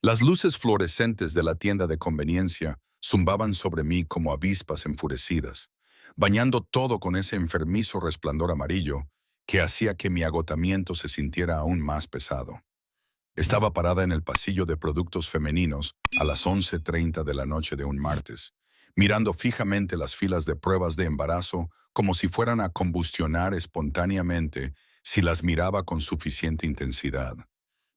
Las luces fluorescentes de la tienda de conveniencia zumbaban sobre mí como avispas enfurecidas, bañando todo con ese enfermizo resplandor amarillo que hacía que mi agotamiento se sintiera aún más pesado. Estaba parada en el pasillo de productos femeninos a las 11:30 de la noche de un martes, mirando fijamente las filas de pruebas de embarazo como si fueran a combustionar espontáneamente si las miraba con suficiente intensidad.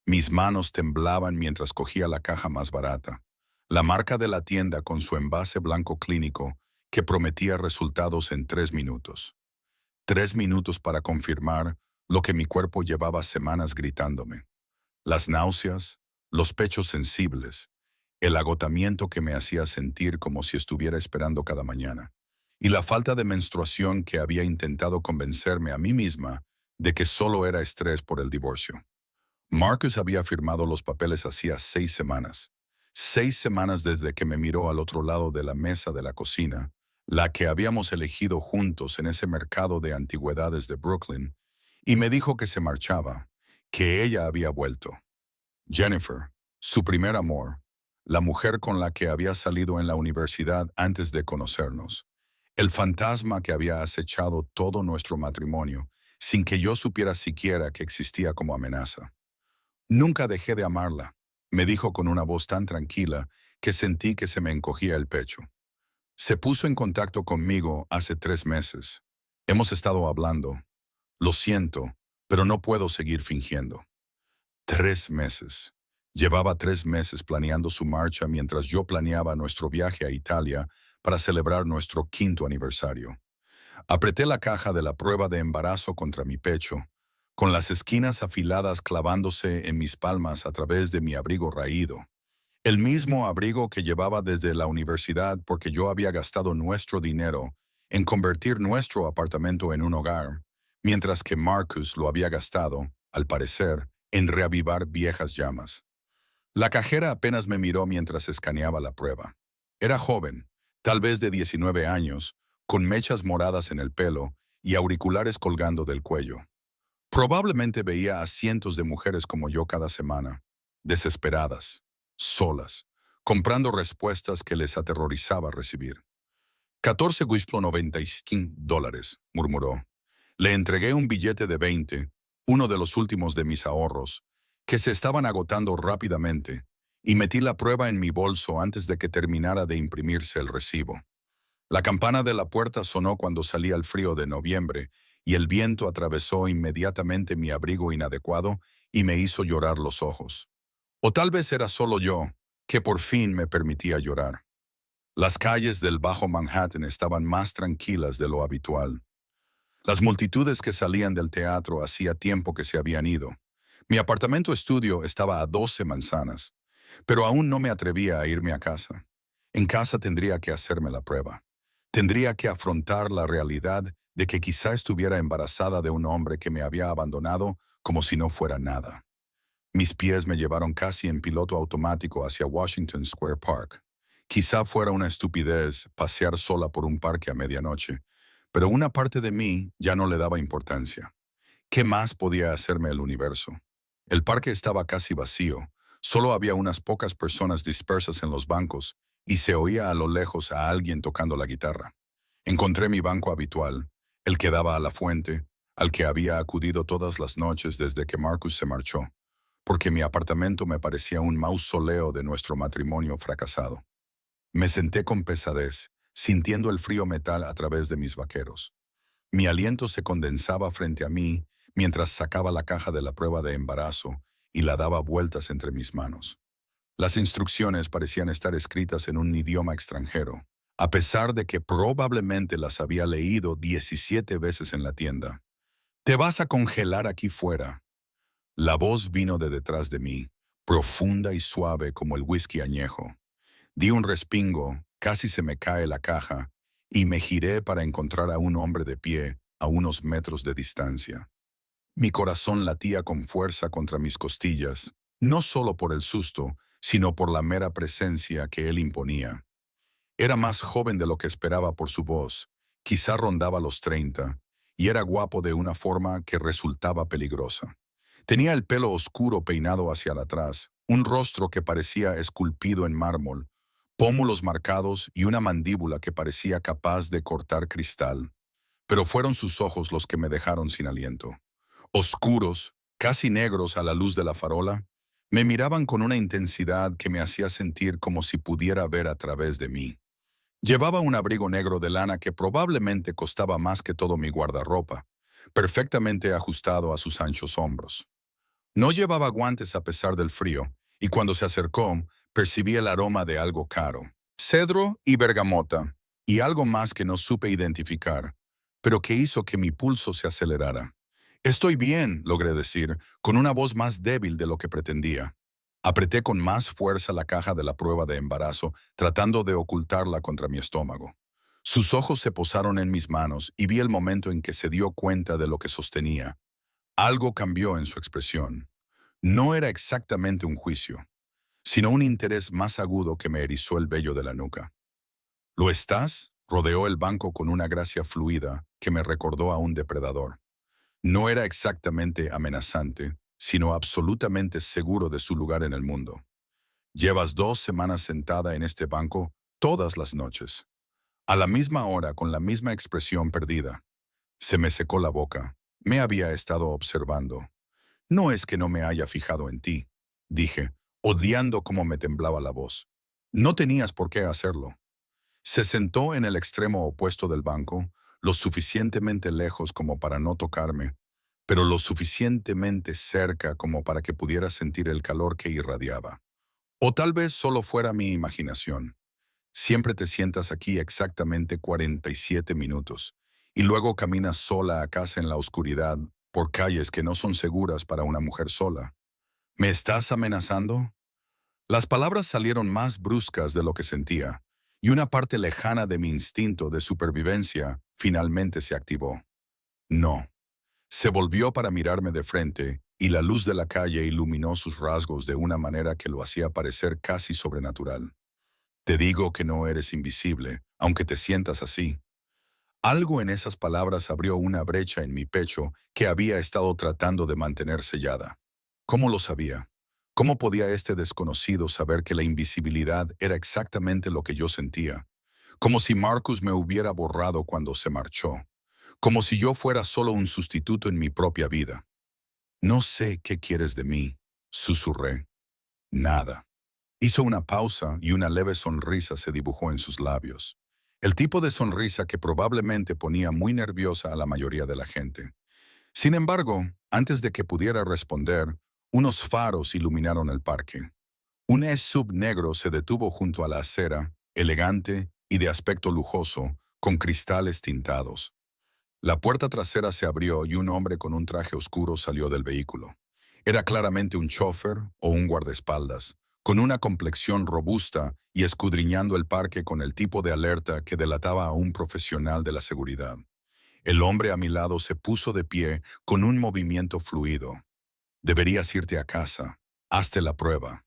Mis manos temblaban mientras cogía la caja más barata, la marca de la tienda con su envase blanco clínico que prometía resultados en 3 minutos. 3 minutos para confirmar lo que mi cuerpo llevaba semanas gritándome. Las náuseas, los pechos sensibles, el agotamiento que me hacía sentir como si estuviera esperando cada mañana, y la falta de menstruación que había intentado convencerme a mí misma de que solo era estrés por el divorcio. Marcus había firmado los papeles hacía 6 semanas. 6 semanas desde que me miró al otro lado de la mesa de la cocina, la que habíamos elegido juntos en ese mercado de antigüedades de Brooklyn, y me dijo que se marchaba, que ella había vuelto. Jennifer, su primer amor, la mujer con la que había salido en la universidad antes de conocernos, el fantasma que había acechado todo nuestro matrimonio sin que yo supiera siquiera que existía como amenaza. Nunca dejé de amarla, me dijo con una voz tan tranquila que sentí que se me encogía el pecho. Se puso en contacto conmigo hace 3 meses. Hemos estado hablando. Lo siento, pero no puedo seguir fingiendo. 3 meses. Llevaba 3 meses planeando su marcha mientras yo planeaba nuestro viaje a Italia para celebrar nuestro 5º aniversario. Apreté la caja de la prueba de embarazo contra mi pecho, con las esquinas afiladas clavándose en mis palmas a través de mi abrigo raído. El mismo abrigo que llevaba desde la universidad porque yo había gastado nuestro dinero en convertir nuestro apartamento en un hogar, mientras que Marcus lo había gastado, al parecer, en reavivar viejas llamas. La cajera apenas me miró mientras escaneaba la prueba. Era joven, tal vez de 19 años, con mechas moradas en el pelo y auriculares colgando del cuello. Probablemente veía a cientos de mujeres como yo cada semana, desesperadas, solas, comprando respuestas que les aterrorizaba recibir. 14,95 dólares, murmuró. Le entregué un billete de 20, uno de los últimos de mis ahorros, que se estaban agotando rápidamente, y metí la prueba en mi bolso antes de que terminara de imprimirse el recibo. La campana de la puerta sonó cuando salía el frío de noviembre, y el viento atravesó inmediatamente mi abrigo inadecuado y me hizo llorar los ojos. O tal vez era solo yo, que por fin me permitía llorar. Las calles del Bajo Manhattan estaban más tranquilas de lo habitual. Las multitudes que salían del teatro hacía tiempo que se habían ido. Mi apartamento estudio estaba a 12 manzanas, pero aún no me atrevía a irme a casa. En casa tendría que hacerme la prueba. Tendría que afrontar la realidad de que quizá estuviera embarazada de un hombre que me había abandonado como si no fuera nada. Mis pies me llevaron casi en piloto automático hacia Washington Square Park. Quizá fuera una estupidez pasear sola por un parque a medianoche, pero una parte de mí ya no le daba importancia. ¿Qué más podía hacerme el universo? El parque estaba casi vacío, solo había unas pocas personas dispersas en los bancos y se oía a lo lejos a alguien tocando la guitarra. Encontré mi banco habitual, el que daba a la fuente, al que había acudido todas las noches desde que Marcus se marchó, porque mi apartamento me parecía un mausoleo de nuestro matrimonio fracasado. Me senté con pesadez, sintiendo el frío metal a través de mis vaqueros. Mi aliento se condensaba frente a mí mientras sacaba la caja de la prueba de embarazo y la daba vueltas entre mis manos. Las instrucciones parecían estar escritas en un idioma extranjero, a pesar de que probablemente las había leído 17 veces en la tienda. «Te vas a congelar aquí fuera». La voz vino de detrás de mí, profunda y suave como el whisky añejo. Di un respingo, casi se me cae la caja, y me giré para encontrar a un hombre de pie a unos metros de distancia. Mi corazón latía con fuerza contra mis costillas, no solo por el susto, sino por la mera presencia que él imponía. Era más joven de lo que esperaba por su voz, quizá rondaba los 30, y era guapo de una forma que resultaba peligrosa. Tenía el pelo oscuro peinado hacia atrás, un rostro que parecía esculpido en mármol, pómulos marcados y una mandíbula que parecía capaz de cortar cristal. Pero fueron sus ojos los que me dejaron sin aliento. Oscuros, casi negros a la luz de la farola, me miraban con una intensidad que me hacía sentir como si pudiera ver a través de mí. Llevaba un abrigo negro de lana que probablemente costaba más que todo mi guardarropa, perfectamente ajustado a sus anchos hombros. No llevaba guantes a pesar del frío, y cuando se acercó, percibí el aroma de algo caro. Cedro y bergamota, y algo más que no supe identificar, pero que hizo que mi pulso se acelerara. Estoy bien, logré decir, con una voz más débil de lo que pretendía. Apreté con más fuerza la caja de la prueba de embarazo, tratando de ocultarla contra mi estómago. Sus ojos se posaron en mis manos y vi el momento en que se dio cuenta de lo que sostenía. Algo cambió en su expresión. No era exactamente un juicio, sino un interés más agudo que me erizó el vello de la nuca. ¿Lo estás? Rodeó el banco con una gracia fluida que me recordó a un depredador. No era exactamente amenazante, sino absolutamente seguro de su lugar en el mundo. Llevas 2 semanas sentada en este banco todas las noches, a la misma hora con la misma expresión perdida. Se me secó la boca. Me había estado observando. No es que no me haya fijado en ti, dije, odiando cómo me temblaba la voz. No tenías por qué hacerlo. Se sentó en el extremo opuesto del banco, lo suficientemente lejos como para no tocarme, pero lo suficientemente cerca como para que pudiera sentir el calor que irradiaba. O tal vez solo fuera mi imaginación. Siempre te sientas aquí exactamente 47 minutos y luego caminas sola a casa en la oscuridad por calles que no son seguras para una mujer sola. ¿Me estás amenazando? Las palabras salieron más bruscas de lo que sentía, y una parte lejana de mi instinto de supervivencia finalmente se activó. No. Se volvió para mirarme de frente, y la luz de la calle iluminó sus rasgos de una manera que lo hacía parecer casi sobrenatural. Te digo que no eres invisible, aunque te sientas así. Algo en esas palabras abrió una brecha en mi pecho que había estado tratando de mantener sellada. ¿Cómo lo sabía? ¿Cómo podía este desconocido saber que la invisibilidad era exactamente lo que yo sentía? Como si Marcus me hubiera borrado cuando se marchó. Como si yo fuera solo un sustituto en mi propia vida. No sé qué quieres de mí, susurré. Nada. Hizo una pausa y una leve sonrisa se dibujó en sus labios. El tipo de sonrisa que probablemente ponía muy nerviosa a la mayoría de la gente. Sin embargo, antes de que pudiera responder, unos faros iluminaron el parque. Un SUV negro se detuvo junto a la acera, elegante y de aspecto lujoso, con cristales tintados. La puerta trasera se abrió y un hombre con un traje oscuro salió del vehículo. Era claramente un chofer o un guardaespaldas, con una complexión robusta y escudriñando el parque con el tipo de alerta que delataba a un profesional de la seguridad. El hombre a mi lado se puso de pie con un movimiento fluido. Deberías irte a casa. Hazte la prueba.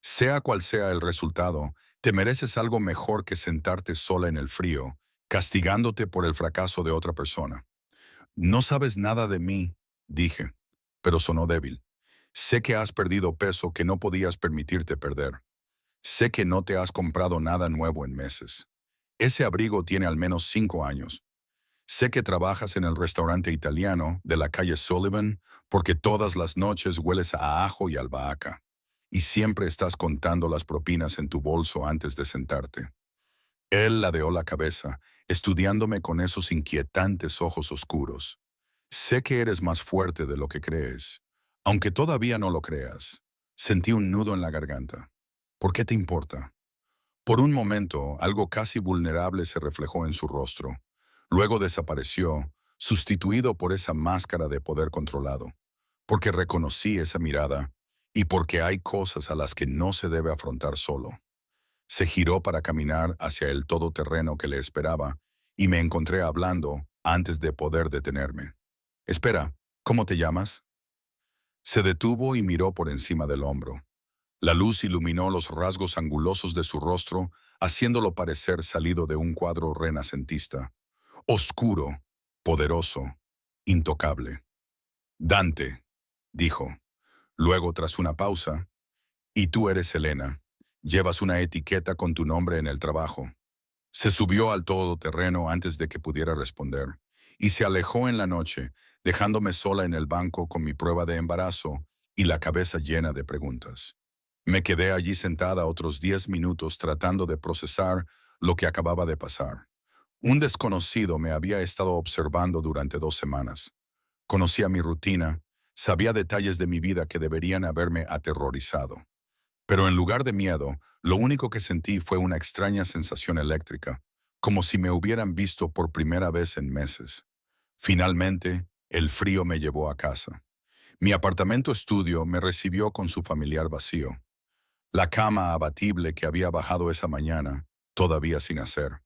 Sea cual sea el resultado, te mereces algo mejor que sentarte sola en el frío, castigándote por el fracaso de otra persona. No sabes nada de mí, dije, pero sonó débil. Sé que has perdido peso que no podías permitirte perder. Sé que no te has comprado nada nuevo en meses. Ese abrigo tiene al menos 5 años. Sé que trabajas en el restaurante italiano de la calle Sullivan porque todas las noches hueles a ajo y albahaca. Y siempre estás contando las propinas en tu bolso antes de sentarte. Él ladeó la cabeza, estudiándome con esos inquietantes ojos oscuros. Sé que eres más fuerte de lo que crees, aunque todavía no lo creas. Sentí un nudo en la garganta. ¿Por qué te importa? Por un momento, algo casi vulnerable se reflejó en su rostro. Luego desapareció, sustituido por esa máscara de poder controlado. Porque reconocí esa mirada y porque hay cosas a las que no se debe afrontar solo. Se giró para caminar hacia el todoterreno que le esperaba y me encontré hablando antes de poder detenerme. Espera, ¿cómo te llamas? Se detuvo y miró por encima del hombro. La luz iluminó los rasgos angulosos de su rostro, haciéndolo parecer salido de un cuadro renacentista. Oscuro, poderoso, intocable. Dante, dijo. Luego, tras una pausa, Y tú eres Elena. Llevas una etiqueta con tu nombre en el trabajo. Se subió al todoterreno antes de que pudiera responder, y se alejó en la noche, dejándome sola en el banco con mi prueba de embarazo y la cabeza llena de preguntas. Me quedé allí sentada otros 10 minutos tratando de procesar lo que acababa de pasar. Un desconocido me había estado observando durante 2 semanas. Conocía mi rutina, sabía detalles de mi vida que deberían haberme aterrorizado. Pero en lugar de miedo, lo único que sentí fue una extraña sensación eléctrica, como si me hubieran visto por primera vez en meses. Finalmente, el frío me llevó a casa. Mi apartamento estudio me recibió con su familiar vacío. La cama abatible que había bajado esa mañana, todavía sin hacer.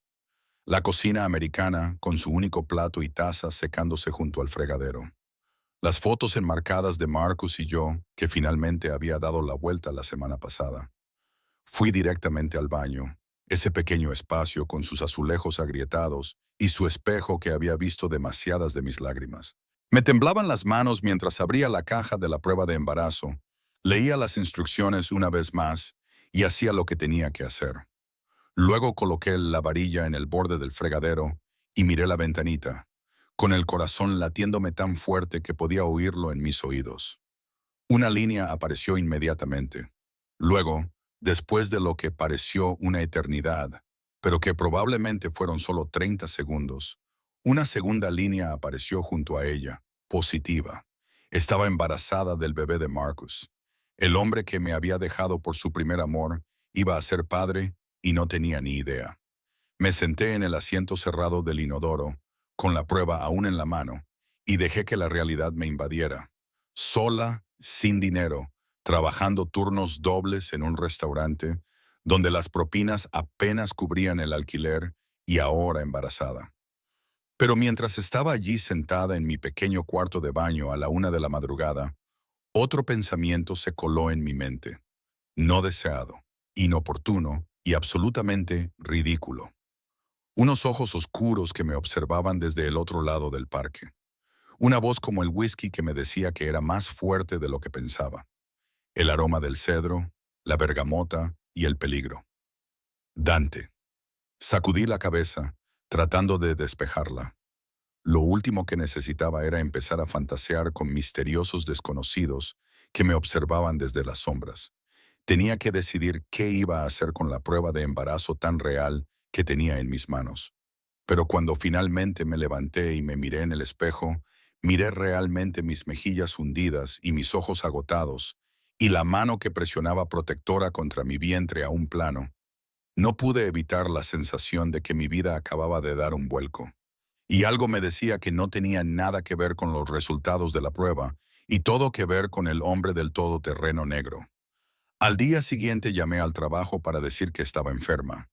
La cocina americana con su único plato y taza secándose junto al fregadero. Las fotos enmarcadas de Marcus y yo, que finalmente había dado la vuelta la semana pasada. Fui directamente al baño, ese pequeño espacio con sus azulejos agrietados y su espejo que había visto demasiadas de mis lágrimas. Me temblaban las manos mientras abría la caja de la prueba de embarazo, leía las instrucciones una vez más y hacía lo que tenía que hacer. Luego coloqué la varilla en el borde del fregadero y miré la ventanita, con el corazón latiéndome tan fuerte que podía oírlo en mis oídos. Una línea apareció inmediatamente. Luego, después de lo que pareció una eternidad, pero que probablemente fueron solo 30 segundos, una segunda línea apareció junto a ella, positiva. Estaba embarazada del bebé de Marcus. El hombre que me había dejado por su primer amor iba a ser padre y no tenía ni idea. Me senté en el asiento cerrado del inodoro, con la prueba aún en la mano, y dejé que la realidad me invadiera. Sola, sin dinero, trabajando turnos dobles en un restaurante, donde las propinas apenas cubrían el alquiler y ahora embarazada. Pero mientras estaba allí sentada en mi pequeño cuarto de baño a la 1 de la madrugada, otro pensamiento se coló en mi mente. No deseado, inoportuno y absolutamente ridículo. Unos ojos oscuros que me observaban desde el otro lado del parque. Una voz como el whisky que me decía que era más fuerte de lo que pensaba. El aroma del cedro, la bergamota y el peligro. Dante. Sacudí la cabeza, tratando de despejarla. Lo último que necesitaba era empezar a fantasear con misteriosos desconocidos que me observaban desde las sombras. Tenía que decidir qué iba a hacer con la prueba de embarazo tan real que tenía en mis manos. Pero cuando finalmente me levanté y me miré en el espejo, miré realmente mis mejillas hundidas y mis ojos agotados, y la mano que presionaba protectora contra mi vientre a un plano. No pude evitar la sensación de que mi vida acababa de dar un vuelco. Y algo me decía que no tenía nada que ver con los resultados de la prueba, y todo que ver con el hombre del todoterreno negro. Al día siguiente llamé al trabajo para decir que estaba enferma.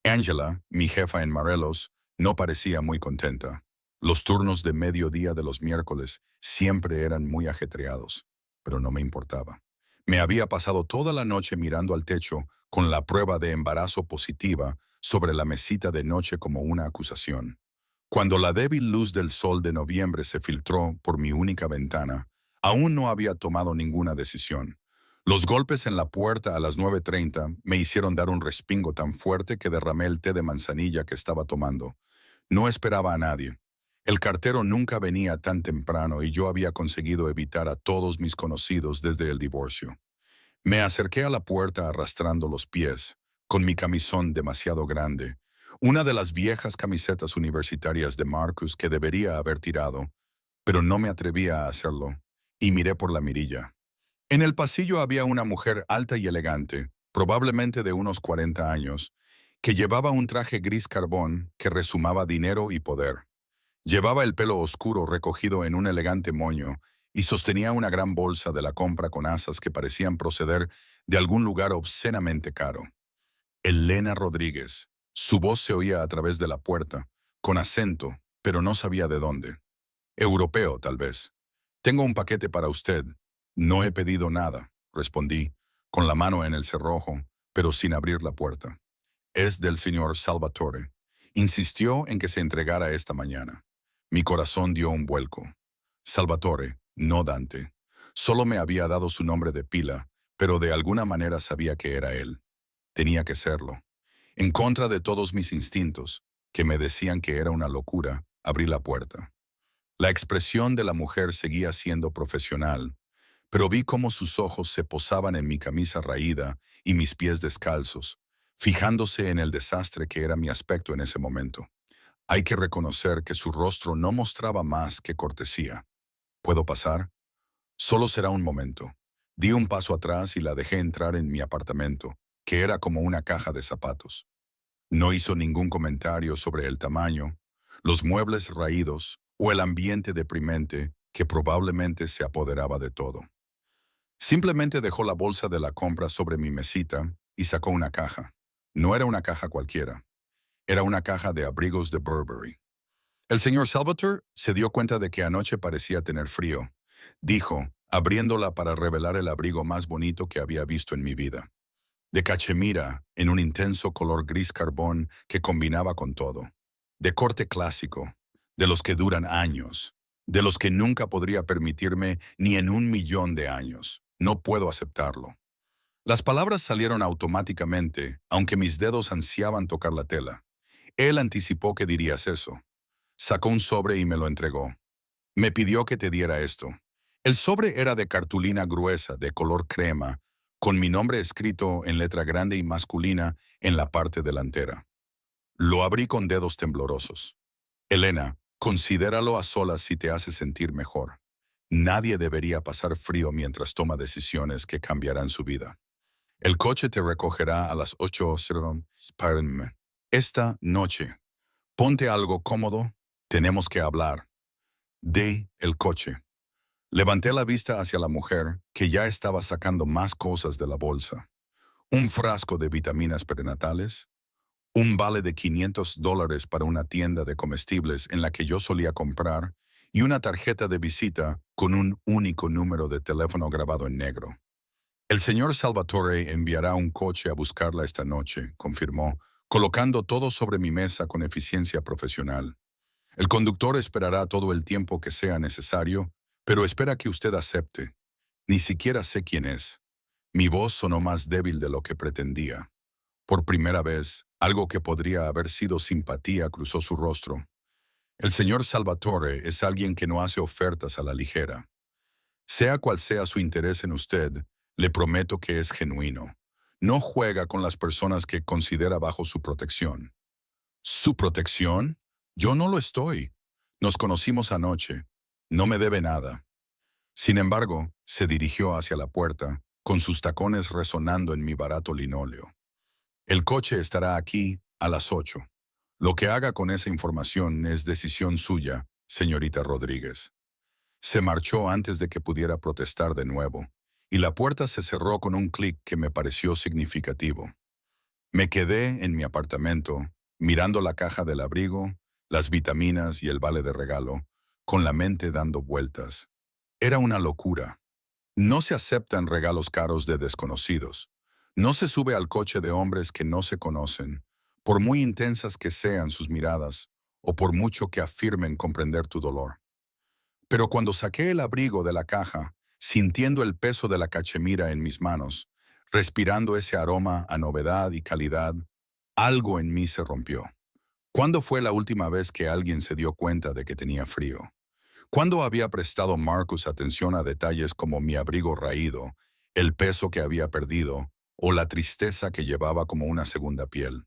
Angela, mi jefa en Morelos, no parecía muy contenta. Los turnos de mediodía de los miércoles siempre eran muy ajetreados, pero no me importaba. Me había pasado toda la noche mirando al techo con la prueba de embarazo positiva sobre la mesita de noche como una acusación. Cuando la débil luz del sol de noviembre se filtró por mi única ventana, aún no había tomado ninguna decisión. Los golpes en la puerta a las 9:30 me hicieron dar un respingo tan fuerte que derramé el té de manzanilla que estaba tomando. No esperaba a nadie. El cartero nunca venía tan temprano y yo había conseguido evitar a todos mis conocidos desde el divorcio. Me acerqué a la puerta arrastrando los pies, con mi camisón demasiado grande, una de las viejas camisetas universitarias de Marcus que debería haber tirado, pero no me atrevía a hacerlo, y miré por la mirilla. En el pasillo había una mujer alta y elegante, probablemente de unos 40 años, que llevaba un traje gris carbón que resumaba dinero y poder. Llevaba el pelo oscuro recogido en un elegante moño y sostenía una gran bolsa de la compra con asas que parecían proceder de algún lugar obscenamente caro. Elena Rodríguez. Su voz se oía a través de la puerta, con acento, pero no sabía de dónde. Europeo, tal vez. Tengo un paquete para usted. No he pedido nada, respondí, con la mano en el cerrojo, pero sin abrir la puerta. Es del señor Salvatore. Insistió en que se entregara esta mañana. Mi corazón dio un vuelco. Salvatore, no Dante. Solo me había dado su nombre de pila, pero de alguna manera sabía que era él. Tenía que serlo. En contra de todos mis instintos, que me decían que era una locura, abrí la puerta. La expresión de la mujer seguía siendo profesional, pero vi cómo sus ojos se posaban en mi camisa raída y mis pies descalzos, fijándose en el desastre que era mi aspecto en ese momento. Hay que reconocer que su rostro no mostraba más que cortesía. ¿Puedo pasar? Solo será un momento. Di un paso atrás y la dejé entrar en mi apartamento, que era como una caja de zapatos. No hizo ningún comentario sobre el tamaño, los muebles raídos o el ambiente deprimente que probablemente se apoderaba de todo. Simplemente dejó la bolsa de la compra sobre mi mesita y sacó una caja. No era una caja cualquiera. Era una caja de abrigos de Burberry. El señor Salvatore se dio cuenta de que anoche parecía tener frío. Dijo, abriéndola para revelar el abrigo más bonito que había visto en mi vida. De cachemira, en un intenso color gris carbón que combinaba con todo. De corte clásico, de los que duran años, de los que nunca podría permitirme ni en 1 millón de años. No puedo aceptarlo. Las palabras salieron automáticamente, aunque mis dedos ansiaban tocar la tela. Él anticipó que dirías eso. Sacó un sobre y me lo entregó. Me pidió que te diera esto. El sobre era de cartulina gruesa, de color crema, con mi nombre escrito en letra grande y masculina en la parte delantera. Lo abrí con dedos temblorosos. Elena, considéralo a solas si te hace sentir mejor. Nadie debería pasar frío mientras toma decisiones que cambiarán su vida. El coche te recogerá a las 8:00 p.m. Esta noche. Ponte algo cómodo. Tenemos que hablar. De el coche. Levanté la vista hacia la mujer, que ya estaba sacando más cosas de la bolsa. Un frasco de vitaminas prenatales, un vale de $500 para una tienda de comestibles en la que yo solía comprar y una tarjeta de visita con un único número de teléfono grabado en negro. El señor Salvatore enviará un coche a buscarla esta noche, confirmó, colocando todo sobre mi mesa con eficiencia profesional. El conductor esperará todo el tiempo que sea necesario, pero espera que usted acepte. Ni siquiera sé quién es. Mi voz sonó más débil de lo que pretendía. Por primera vez, algo que podría haber sido simpatía cruzó su rostro. El señor Salvatore es alguien que no hace ofertas a la ligera. Sea cual sea su interés en usted, le prometo que es genuino. No juega con las personas que considera bajo su protección. ¿Su protección? Yo no lo estoy. Nos conocimos anoche. No me debe nada. Sin embargo, se dirigió hacia la puerta, con sus tacones resonando en mi barato linóleo. El coche estará aquí a las 8. Lo que haga con esa información es decisión suya, señorita Rodríguez. Se marchó antes de que pudiera protestar de nuevo, y la puerta se cerró con un clic que me pareció significativo. Me quedé en mi apartamento, mirando la caja del abrigo, las vitaminas y el vale de regalo, con la mente dando vueltas. Era una locura. No se aceptan regalos caros de desconocidos. No se sube al coche de hombres que no se conocen, por muy intensas que sean sus miradas, o por mucho que afirmen comprender tu dolor. Pero cuando saqué el abrigo de la caja, sintiendo el peso de la cachemira en mis manos, respirando ese aroma a novedad y calidad, algo en mí se rompió. ¿Cuándo fue la última vez que alguien se dio cuenta de que tenía frío? ¿Cuándo había prestado Marcus atención a detalles como mi abrigo raído, el peso que había perdido o la tristeza que llevaba como una segunda piel?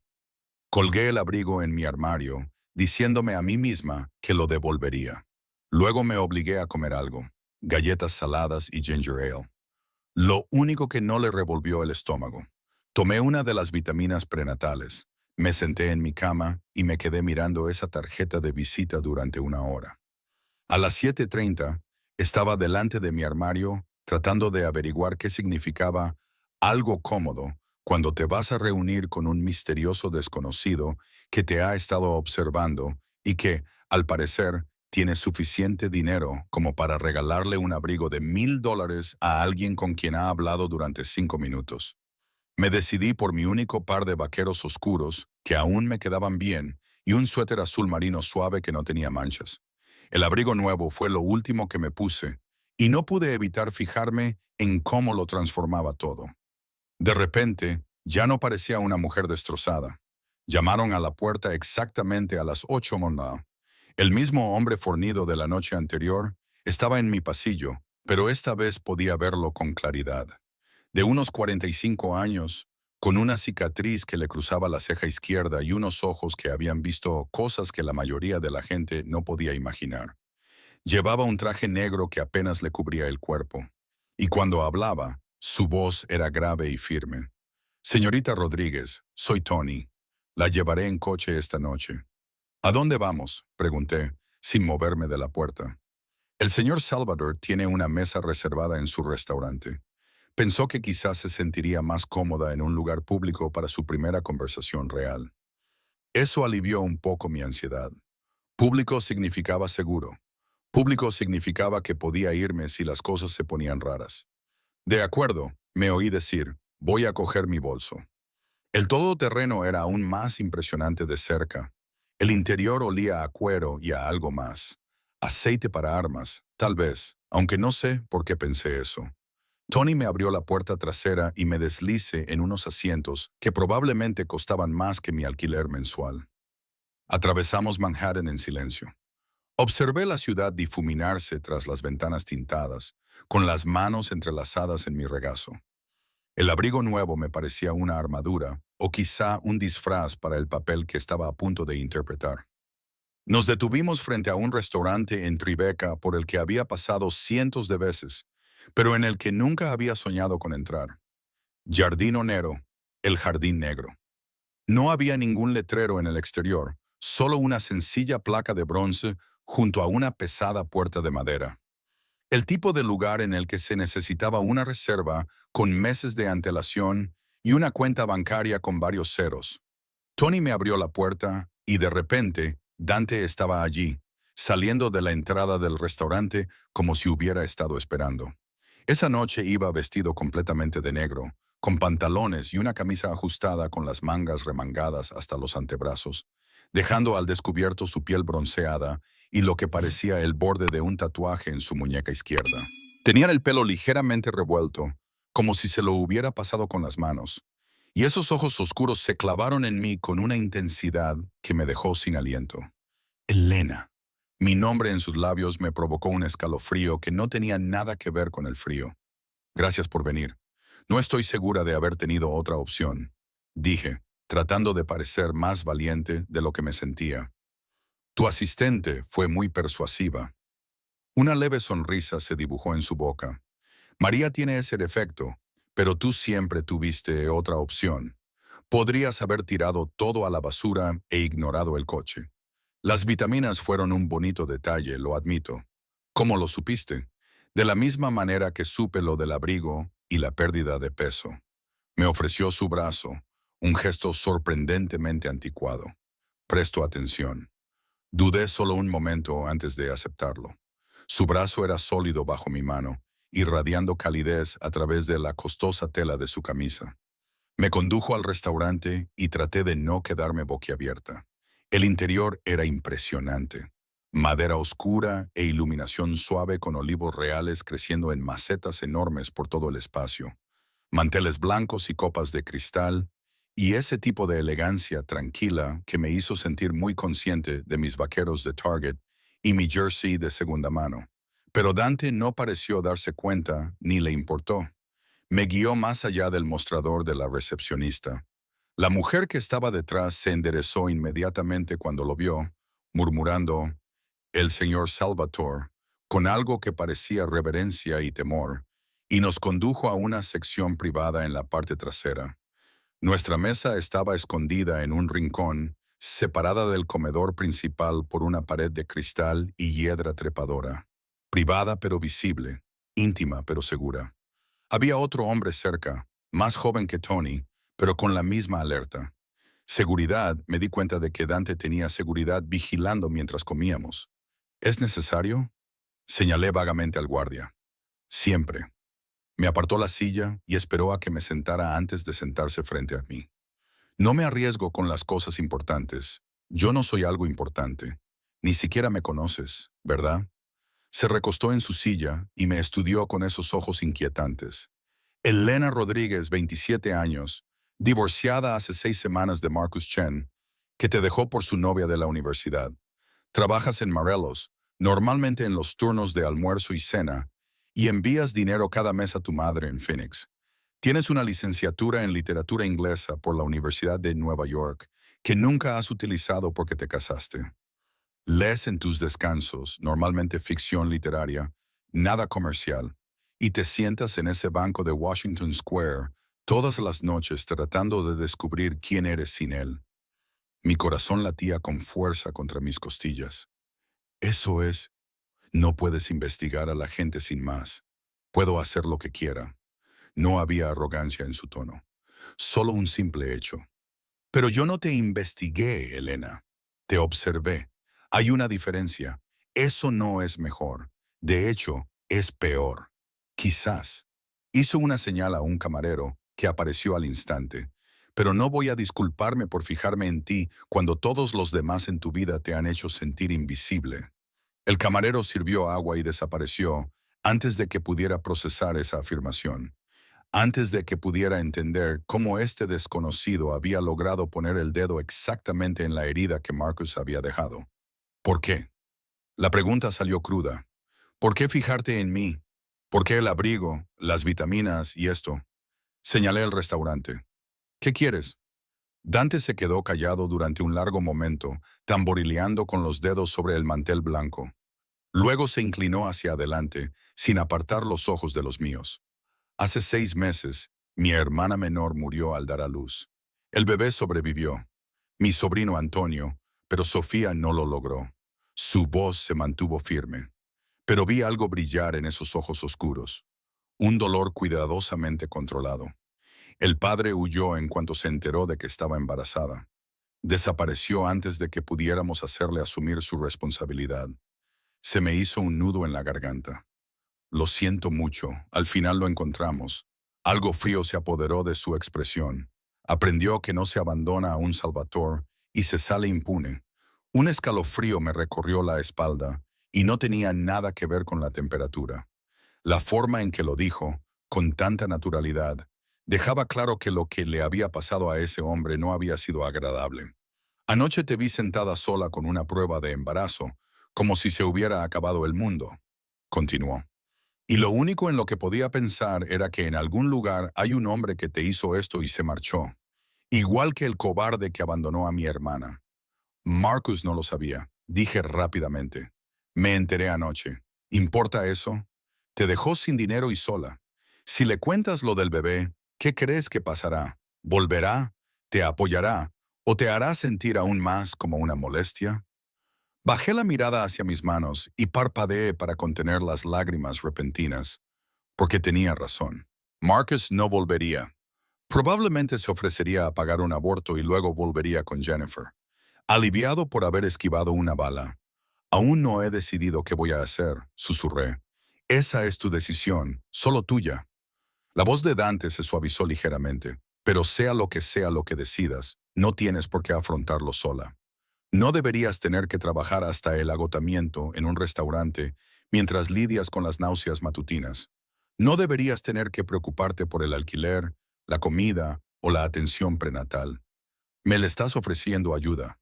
Colgué el abrigo en mi armario, diciéndome a mí misma que lo devolvería. Luego me obligué a comer algo, galletas saladas y ginger ale. Lo único que no le revolvió el estómago. Tomé una de las vitaminas prenatales, me senté en mi cama y me quedé mirando esa tarjeta de visita durante 1 hora. A las 7:30 estaba delante de mi armario tratando de averiguar qué significaba algo cómodo cuando te vas a reunir con un misterioso desconocido que te ha estado observando y que, al parecer, tiene suficiente dinero como para regalarle un abrigo de $1,000 a alguien con quien ha hablado durante 5 minutos. Me decidí por mi único par de vaqueros oscuros, que aún me quedaban bien, y un suéter azul marino suave que no tenía manchas. El abrigo nuevo fue lo último que me puse, y no pude evitar fijarme en cómo lo transformaba todo. De repente, ya no parecía una mujer destrozada. Llamaron a la puerta exactamente a las 8:00. El mismo hombre fornido de la noche anterior estaba en mi pasillo, pero esta vez podía verlo con claridad. De unos 45 años, con una cicatriz que le cruzaba la ceja izquierda y unos ojos que habían visto cosas que la mayoría de la gente no podía imaginar. Llevaba un traje negro que apenas le cubría el cuerpo, y cuando hablaba, su voz era grave y firme. Señorita Rodríguez, soy Tony. La llevaré en coche esta noche. ¿A dónde vamos?, pregunté, sin moverme de la puerta. El señor Salvador tiene una mesa reservada en su restaurante. Pensó que quizás se sentiría más cómoda en un lugar público para su primera conversación real. Eso alivió un poco mi ansiedad. Público significaba seguro. Público significaba que podía irme si las cosas se ponían raras. De acuerdo, me oí decir, voy a coger mi bolso. El todoterreno era aún más impresionante de cerca. El interior olía a cuero y a algo más. Aceite para armas, tal vez, aunque no sé por qué pensé eso. Tony me abrió la puerta trasera y me deslicé en unos asientos que probablemente costaban más que mi alquiler mensual. Atravesamos Manhattan en silencio. Observé la ciudad difuminarse tras las ventanas tintadas, con las manos entrelazadas en mi regazo. El abrigo nuevo me parecía una armadura, o quizá un disfraz para el papel que estaba a punto de interpretar. Nos detuvimos frente a un restaurante en Tribeca por el que había pasado cientos de veces, pero en el que nunca había soñado con entrar. Giardino Nero, el jardín negro. No había ningún letrero en el exterior, solo una sencilla placa de bronce junto a una pesada puerta de madera. El tipo de lugar en el que se necesitaba una reserva con meses de antelación y una cuenta bancaria con varios ceros. Tony me abrió la puerta y de repente Dante estaba allí, saliendo de la entrada del restaurante como si hubiera estado esperando. Esa noche iba vestido completamente de negro, con pantalones y una camisa ajustada con las mangas remangadas hasta los antebrazos, dejando al descubierto su piel bronceada y lo que parecía el borde de un tatuaje en su muñeca izquierda. Tenía el pelo ligeramente revuelto, como si se lo hubiera pasado con las manos, y esos ojos oscuros se clavaron en mí con una intensidad que me dejó sin aliento. Elena. Mi nombre en sus labios me provocó un escalofrío que no tenía nada que ver con el frío. Gracias por venir. No estoy segura de haber tenido otra opción, dije, tratando de parecer más valiente de lo que me sentía. Tu asistente fue muy persuasiva. Una leve sonrisa se dibujó en su boca. María tiene ese defecto, pero tú siempre tuviste otra opción. Podrías haber tirado todo a la basura e ignorado el coche. Las vitaminas fueron un bonito detalle, lo admito. ¿Cómo lo supiste? De la misma manera que supe lo del abrigo y la pérdida de peso. Me ofreció su brazo, un gesto sorprendentemente anticuado. Presto atención. Dudé solo un momento antes de aceptarlo. Su brazo era sólido bajo mi mano, irradiando calidez a través de la costosa tela de su camisa. Me condujo al restaurante y traté de no quedarme boquiabierta. El interior era impresionante. Madera oscura e iluminación suave con olivos reales creciendo en macetas enormes por todo el espacio. Manteles blancos y copas de cristal, y ese tipo de elegancia tranquila que me hizo sentir muy consciente de mis vaqueros de Target y mi jersey de segunda mano. Pero Dante no pareció darse cuenta ni le importó. Me guió más allá del mostrador de la recepcionista. La mujer que estaba detrás se enderezó inmediatamente cuando lo vio, murmurando, «El señor Salvatore», con algo que parecía reverencia y temor, y nos condujo a una sección privada en la parte trasera. Nuestra mesa estaba escondida en un rincón, separada del comedor principal por una pared de cristal y hiedra trepadora. Privada pero visible, íntima pero segura. Había otro hombre cerca, más joven que Tony, pero con la misma alerta. Seguridad, me di cuenta de que Dante tenía seguridad vigilando mientras comíamos. ¿Es necesario? Señalé vagamente al guardia. Siempre. Me apartó la silla y esperó a que me sentara antes de sentarse frente a mí. No me arriesgo con las cosas importantes. Yo no soy algo importante. Ni siquiera me conoces, ¿verdad? Se recostó en su silla y me estudió con esos ojos inquietantes. Elena Rodríguez, 27 años, divorciada hace 6 semanas de Marcus Chen, que te dejó por su novia de la universidad. Trabajas en Morelos, normalmente en los turnos de almuerzo y cena, y envías dinero cada mes a tu madre en Phoenix. Tienes una licenciatura en literatura inglesa por la Universidad de Nueva York, que nunca has utilizado porque te casaste. Lees en tus descansos, normalmente ficción literaria, nada comercial, y te sientas en ese banco de Washington Square todas las noches tratando de descubrir quién eres sin él. Mi corazón latía con fuerza contra mis costillas. Eso es, no puedes investigar a la gente sin más. Puedo hacer lo que quiera. No había arrogancia en su tono, solo un simple hecho. Pero yo no te investigué, Elena. Te observé. Hay una diferencia. Eso no es mejor. De hecho, es peor. Quizás. Hizo una señal a un camarero que apareció al instante. Pero no voy a disculparme por fijarme en ti cuando todos los demás en tu vida te han hecho sentir invisible. El camarero sirvió agua y desapareció antes de que pudiera procesar esa afirmación. Antes de que pudiera entender cómo este desconocido había logrado poner el dedo exactamente en la herida que Marcus había dejado. ¿Por qué? La pregunta salió cruda. ¿Por qué fijarte en mí? ¿Por qué el abrigo, las vitaminas y esto? Señalé el restaurante. ¿Qué quieres? Dante se quedó callado durante un largo momento, tamborileando con los dedos sobre el mantel blanco. Luego se inclinó hacia adelante, sin apartar los ojos de los míos. Hace 6 meses, mi hermana menor murió al dar a luz. El bebé sobrevivió, mi sobrino Antonio, pero Sofía no lo logró. Su voz se mantuvo firme, pero vi algo brillar en esos ojos oscuros, un dolor cuidadosamente controlado. El padre huyó en cuanto se enteró de que estaba embarazada. Desapareció antes de que pudiéramos hacerle asumir su responsabilidad. Se me hizo un nudo en la garganta. Lo siento mucho, al final lo encontramos. Algo frío se apoderó de su expresión. Aprendió que no se abandona a un salvador y se sale impune. Un escalofrío me recorrió la espalda y no tenía nada que ver con la temperatura. La forma en que lo dijo, con tanta naturalidad, dejaba claro que lo que le había pasado a ese hombre no había sido agradable. Anoche te vi sentada sola con una prueba de embarazo, como si se hubiera acabado el mundo, continuó. Y lo único en lo que podía pensar era que en algún lugar hay un hombre que te hizo esto y se marchó, igual que el cobarde que abandonó a mi hermana. Marcus no lo sabía, dije rápidamente. Me enteré anoche. ¿Importa eso? Te dejó sin dinero y sola. Si le cuentas lo del bebé, ¿qué crees que pasará? ¿Volverá? ¿Te apoyará? ¿O te hará sentir aún más como una molestia? Bajé la mirada hacia mis manos y parpadeé para contener las lágrimas repentinas, porque tenía razón. Marcus no volvería. Probablemente se ofrecería a pagar un aborto y luego volvería con Jennifer. Aliviado por haber esquivado una bala. Aún no he decidido qué voy a hacer, susurré. Esa es tu decisión, solo tuya. La voz de Dante se suavizó ligeramente, pero sea lo que decidas, no tienes por qué afrontarlo sola. No deberías tener que trabajar hasta el agotamiento en un restaurante mientras lidias con las náuseas matutinas. No deberías tener que preocuparte por el alquiler, la comida o la atención prenatal. Me le estás ofreciendo ayuda.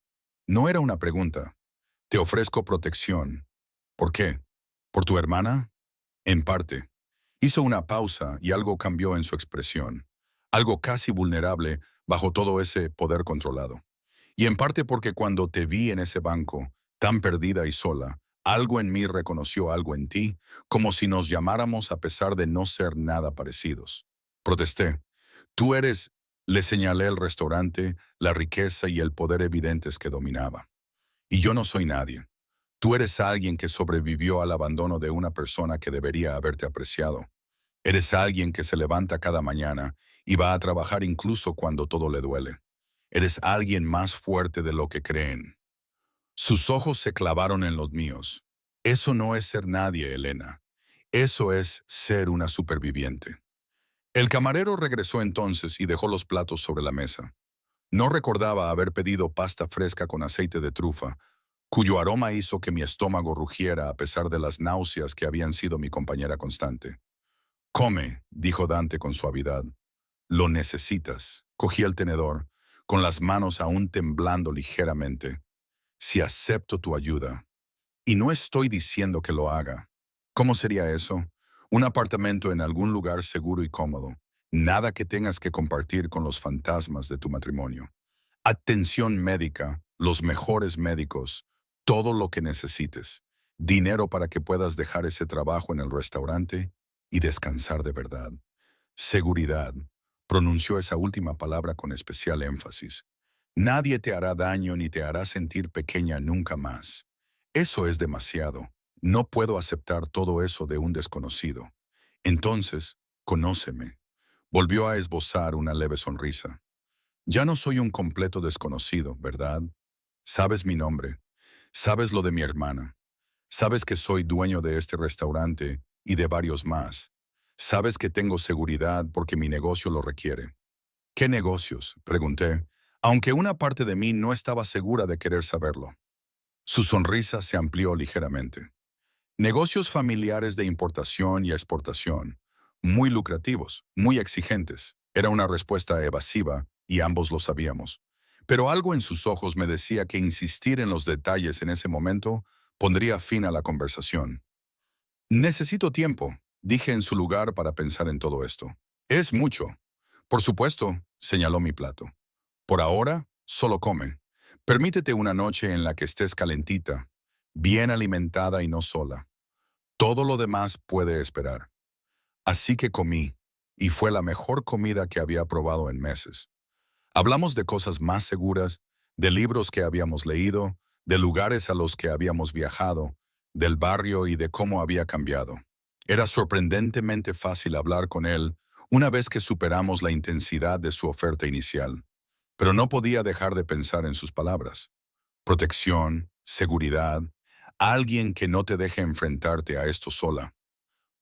No era una pregunta. Te ofrezco protección. ¿Por qué? ¿Por tu hermana? En parte. Hizo una pausa y algo cambió en su expresión. Algo casi vulnerable bajo todo ese poder controlado. Y en parte porque cuando te vi en ese banco, tan perdida y sola, algo en mí reconoció algo en ti, como si nos llamáramos a pesar de no ser nada parecidos. Protesté. Tú eres, le señalé el restaurante, la riqueza y el poder evidentes que dominaba. Y yo no soy nadie. Tú eres alguien que sobrevivió al abandono de una persona que debería haberte apreciado. Eres alguien que se levanta cada mañana y va a trabajar incluso cuando todo le duele. Eres alguien más fuerte de lo que creen. Sus ojos se clavaron en los míos. Eso no es ser nadie, Elena. Eso es ser una superviviente. El camarero regresó entonces y dejó los platos sobre la mesa. No recordaba haber pedido pasta fresca con aceite de trufa, cuyo aroma hizo que mi estómago rugiera a pesar de las náuseas que habían sido mi compañera constante. Come, dijo Dante con suavidad. Lo necesitas. Cogí el tenedor, con las manos aún temblando ligeramente. Si acepto tu ayuda. Y no estoy diciendo que lo haga. ¿Cómo sería eso? Un apartamento en algún lugar seguro y cómodo. Nada que tengas que compartir con los fantasmas de tu matrimonio. Atención médica, los mejores médicos, todo lo que necesites. Dinero para que puedas dejar ese trabajo en el restaurante y descansar de verdad. Seguridad. Pronunció esa última palabra con especial énfasis. Nadie te hará daño ni te hará sentir pequeña nunca más. Eso es demasiado. No puedo aceptar todo eso de un desconocido. Entonces, conóceme. Volvió a esbozar una leve sonrisa. Ya no soy un completo desconocido, ¿verdad? Sabes mi nombre. Sabes lo de mi hermana. Sabes que soy dueño de este restaurante y de varios más. Sabes que tengo seguridad porque mi negocio lo requiere. ¿Qué negocios?, pregunté, aunque una parte de mí no estaba segura de querer saberlo. Su sonrisa se amplió ligeramente. Negocios familiares de importación y exportación, muy lucrativos, muy exigentes. Era una respuesta evasiva y ambos lo sabíamos. Pero algo en sus ojos me decía que insistir en los detalles en ese momento pondría fin a la conversación. Necesito tiempo, dije en su lugar para pensar en todo esto. Es mucho. Por supuesto, señaló mi plato. Por ahora, solo come. Permítete una noche en la que estés calentita, bien alimentada y no sola. Todo lo demás puede esperar. Así que comí, y fue la mejor comida que había probado en meses. Hablamos de cosas más seguras, de libros que habíamos leído, de lugares a los que habíamos viajado, del barrio y de cómo había cambiado. Era sorprendentemente fácil hablar con él una vez que superamos la intensidad de su oferta inicial, pero no podía dejar de pensar en sus palabras. Protección, seguridad, alguien que no te deje enfrentarte a esto sola.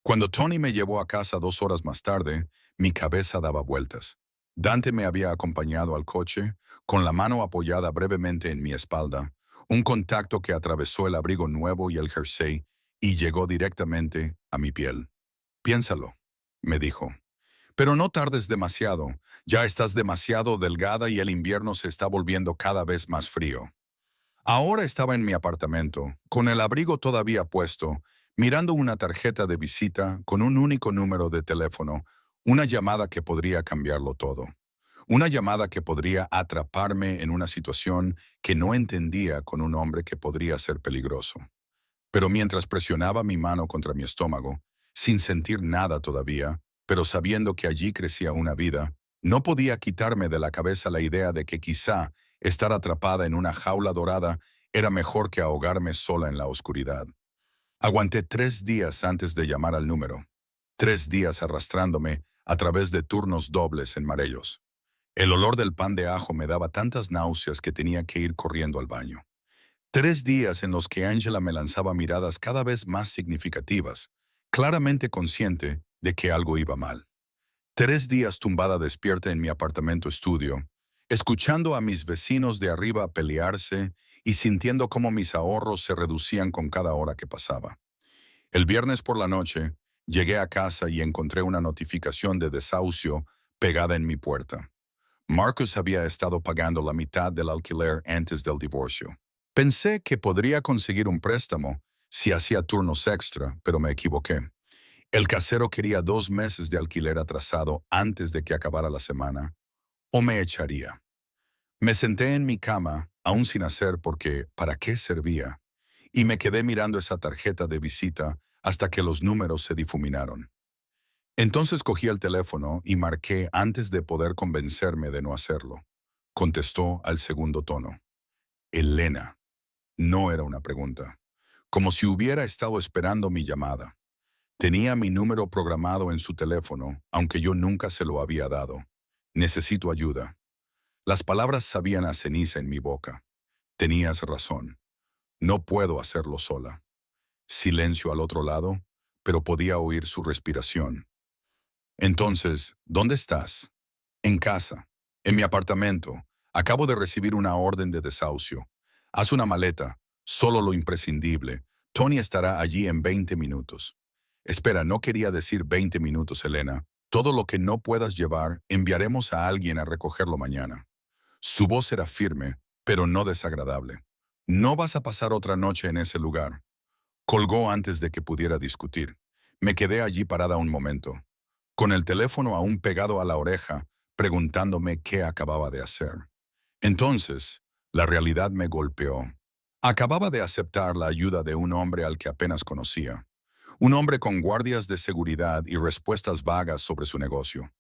Cuando Tony me llevó a casa 2 horas más tarde, mi cabeza daba vueltas. Dante me había acompañado al coche, con la mano apoyada brevemente en mi espalda, un contacto que atravesó el abrigo nuevo y el jersey y llegó directamente a mi piel. Piénsalo, me dijo. Pero no tardes demasiado, ya estás demasiado delgada y el invierno se está volviendo cada vez más frío. Ahora estaba en mi apartamento, con el abrigo todavía puesto, mirando una tarjeta de visita con un único número de teléfono, una llamada que podría cambiarlo todo. Una llamada que podría atraparme en una situación que no entendía con un hombre que podría ser peligroso. Pero mientras presionaba mi mano contra mi estómago, sin sentir nada todavía, pero sabiendo que allí crecía una vida, no podía quitarme de la cabeza la idea de que quizá estar atrapada en una jaula dorada era mejor que ahogarme sola en la oscuridad. Aguanté 3 días antes de llamar al número. 3 días arrastrándome a través de turnos dobles en Marellos. El olor del pan de ajo me daba tantas náuseas que tenía que ir corriendo al baño. 3 días en los que Angela me lanzaba miradas cada vez más significativas, claramente consciente de que algo iba mal. 3 días tumbada despierta en mi apartamento estudio, escuchando a mis vecinos de arriba pelearse y sintiendo cómo mis ahorros se reducían con cada hora que pasaba. El viernes por la noche, llegué a casa y encontré una notificación de desahucio pegada en mi puerta. Marcus había estado pagando la mitad del alquiler antes del divorcio. Pensé que podría conseguir un préstamo si hacía turnos extra, pero me equivoqué. El casero quería 2 meses de alquiler atrasado antes de que acabara la semana, o me echaría. Me senté en mi cama, aún sin hacer porque ¿para qué servía? Y me quedé mirando esa tarjeta de visita hasta que los números se difuminaron. Entonces cogí el teléfono y marqué antes de poder convencerme de no hacerlo. Contestó al segundo tono. Elena. No era una pregunta. Como si hubiera estado esperando mi llamada. Tenía mi número programado en su teléfono, aunque yo nunca se lo había dado. Necesito ayuda. Las palabras sabían a ceniza en mi boca. Tenías razón. No puedo hacerlo sola. Silencio al otro lado, pero podía oír su respiración. Entonces, ¿dónde estás? En casa. En mi apartamento. Acabo de recibir una orden de desahucio. Haz una maleta. Solo lo imprescindible. Tony estará allí en 20 minutos. Espera, no quería decir 20 minutos, Elena. Todo lo que no puedas llevar, enviaremos a alguien a recogerlo mañana. Su voz era firme, pero no desagradable. No vas a pasar otra noche en ese lugar. Colgó antes de que pudiera discutir. Me quedé allí parada un momento, con el teléfono aún pegado a la oreja, preguntándome qué acababa de hacer. Entonces, la realidad me golpeó. Acababa de aceptar la ayuda de un hombre al que apenas conocía. Un hombre con guardias de seguridad y respuestas vagas sobre su negocio.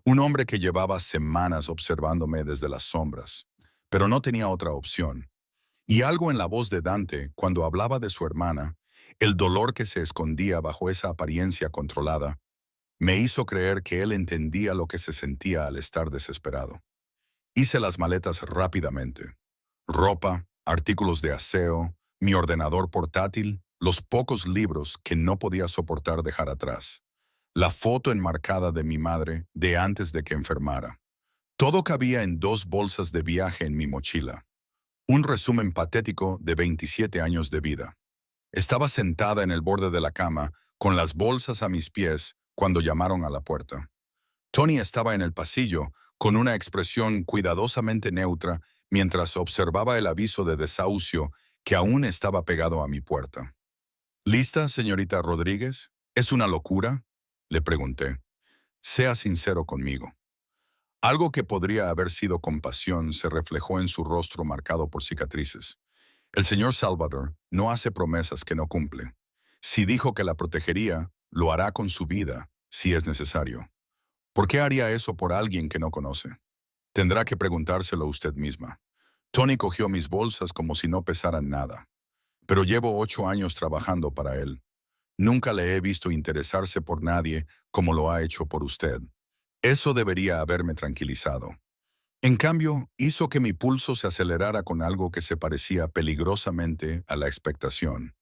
Un hombre que llevaba semanas observándome desde las sombras. Pero no tenía otra opción. Y algo en la voz de Dante, cuando hablaba de su hermana, el dolor que se escondía bajo esa apariencia controlada, me hizo creer que él entendía lo que se sentía al estar desesperado. Hice las maletas rápidamente. Ropa, artículos de aseo, mi ordenador portátil, los pocos libros que no podía soportar dejar atrás. La foto enmarcada de mi madre de antes de que enfermara. Todo cabía en 2 bolsas de viaje en mi mochila. Un resumen patético de 27 años de vida. Estaba sentada en el borde de la cama, con las bolsas a mis pies, cuando llamaron a la puerta. Tony estaba en el pasillo, con una expresión cuidadosamente neutra, mientras observaba el aviso de desahucio que aún estaba pegado a mi puerta. ¿Lista, señorita Rodríguez? ¿Es una locura?, le pregunté. Sea sincero conmigo. Algo que podría haber sido compasión se reflejó en su rostro marcado por cicatrices. El señor Salvador no hace promesas que no cumple. Si dijo que la protegería, lo hará con su vida, si es necesario. ¿Por qué haría eso por alguien que no conoce? Tendrá que preguntárselo usted misma. Tony cogió mis bolsas como si no pesaran nada. Pero llevo 8 años trabajando para él. Nunca le he visto interesarse por nadie como lo ha hecho por usted. Eso debería haberme tranquilizado. En cambio, hizo que mi pulso se acelerara con algo que se parecía peligrosamente a la expectación.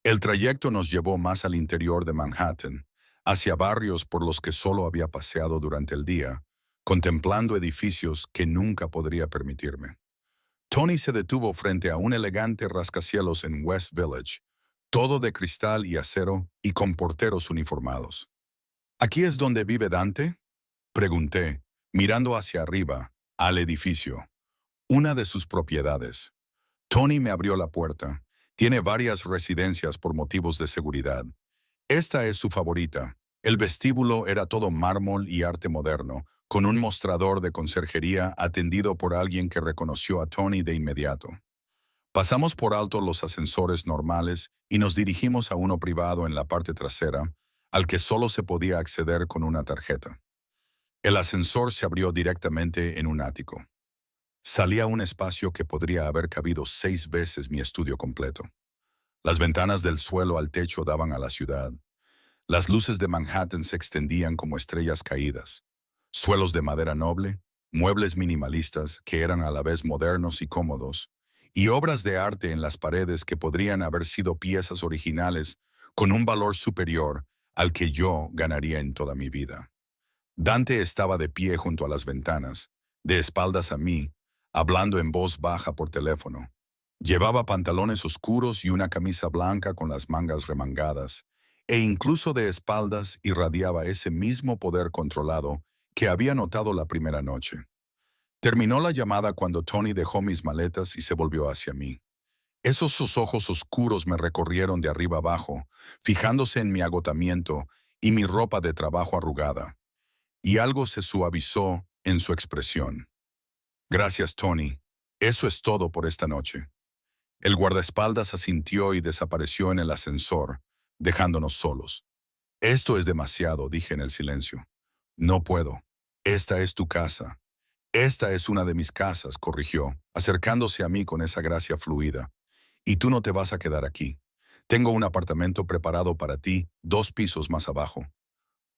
El trayecto nos llevó más al interior de Manhattan, hacia barrios por los que solo había paseado durante el día, contemplando edificios que nunca podría permitirme. Tony se detuvo frente a un elegante rascacielos en West Village, todo de cristal y acero y con porteros uniformados. ¿Aquí es donde vive Dante?, pregunté, mirando hacia arriba, al edificio. Una de sus propiedades. Tony me abrió la puerta. Tiene varias residencias por motivos de seguridad. Esta es su favorita. El vestíbulo era todo mármol y arte moderno, con un mostrador de conserjería atendido por alguien que reconoció a Tony de inmediato. Pasamos por alto los ascensores normales y nos dirigimos a uno privado en la parte trasera, al que solo se podía acceder con una tarjeta. El ascensor se abrió directamente en un ático. Salía a un espacio que podría haber cabido 6 veces mi estudio completo. Las ventanas del suelo al techo daban a la ciudad. Las luces de Manhattan se extendían como estrellas caídas. Suelos de madera noble, muebles minimalistas que eran a la vez modernos y cómodos, y obras de arte en las paredes que podrían haber sido piezas originales con un valor superior al que yo ganaría en toda mi vida. Dante estaba de pie junto a las ventanas, de espaldas a mí, hablando en voz baja por teléfono. Llevaba pantalones oscuros y una camisa blanca con las mangas remangadas, e incluso de espaldas irradiaba ese mismo poder controlado que había notado la primera noche. Terminó la llamada cuando Tony dejó mis maletas y se volvió hacia mí. Sus ojos oscuros me recorrieron de arriba abajo, fijándose en mi agotamiento y mi ropa de trabajo arrugada. Y algo se suavizó en su expresión. Gracias, Tony. Eso es todo por esta noche. El guardaespaldas asintió y desapareció en el ascensor, dejándonos solos. Esto es demasiado, dije en el silencio. No puedo. Esta es tu casa. Esta es una de mis casas, corrigió, acercándose a mí con esa gracia fluida. Y tú no te vas a quedar aquí. Tengo un apartamento preparado para ti, 2 pisos más abajo.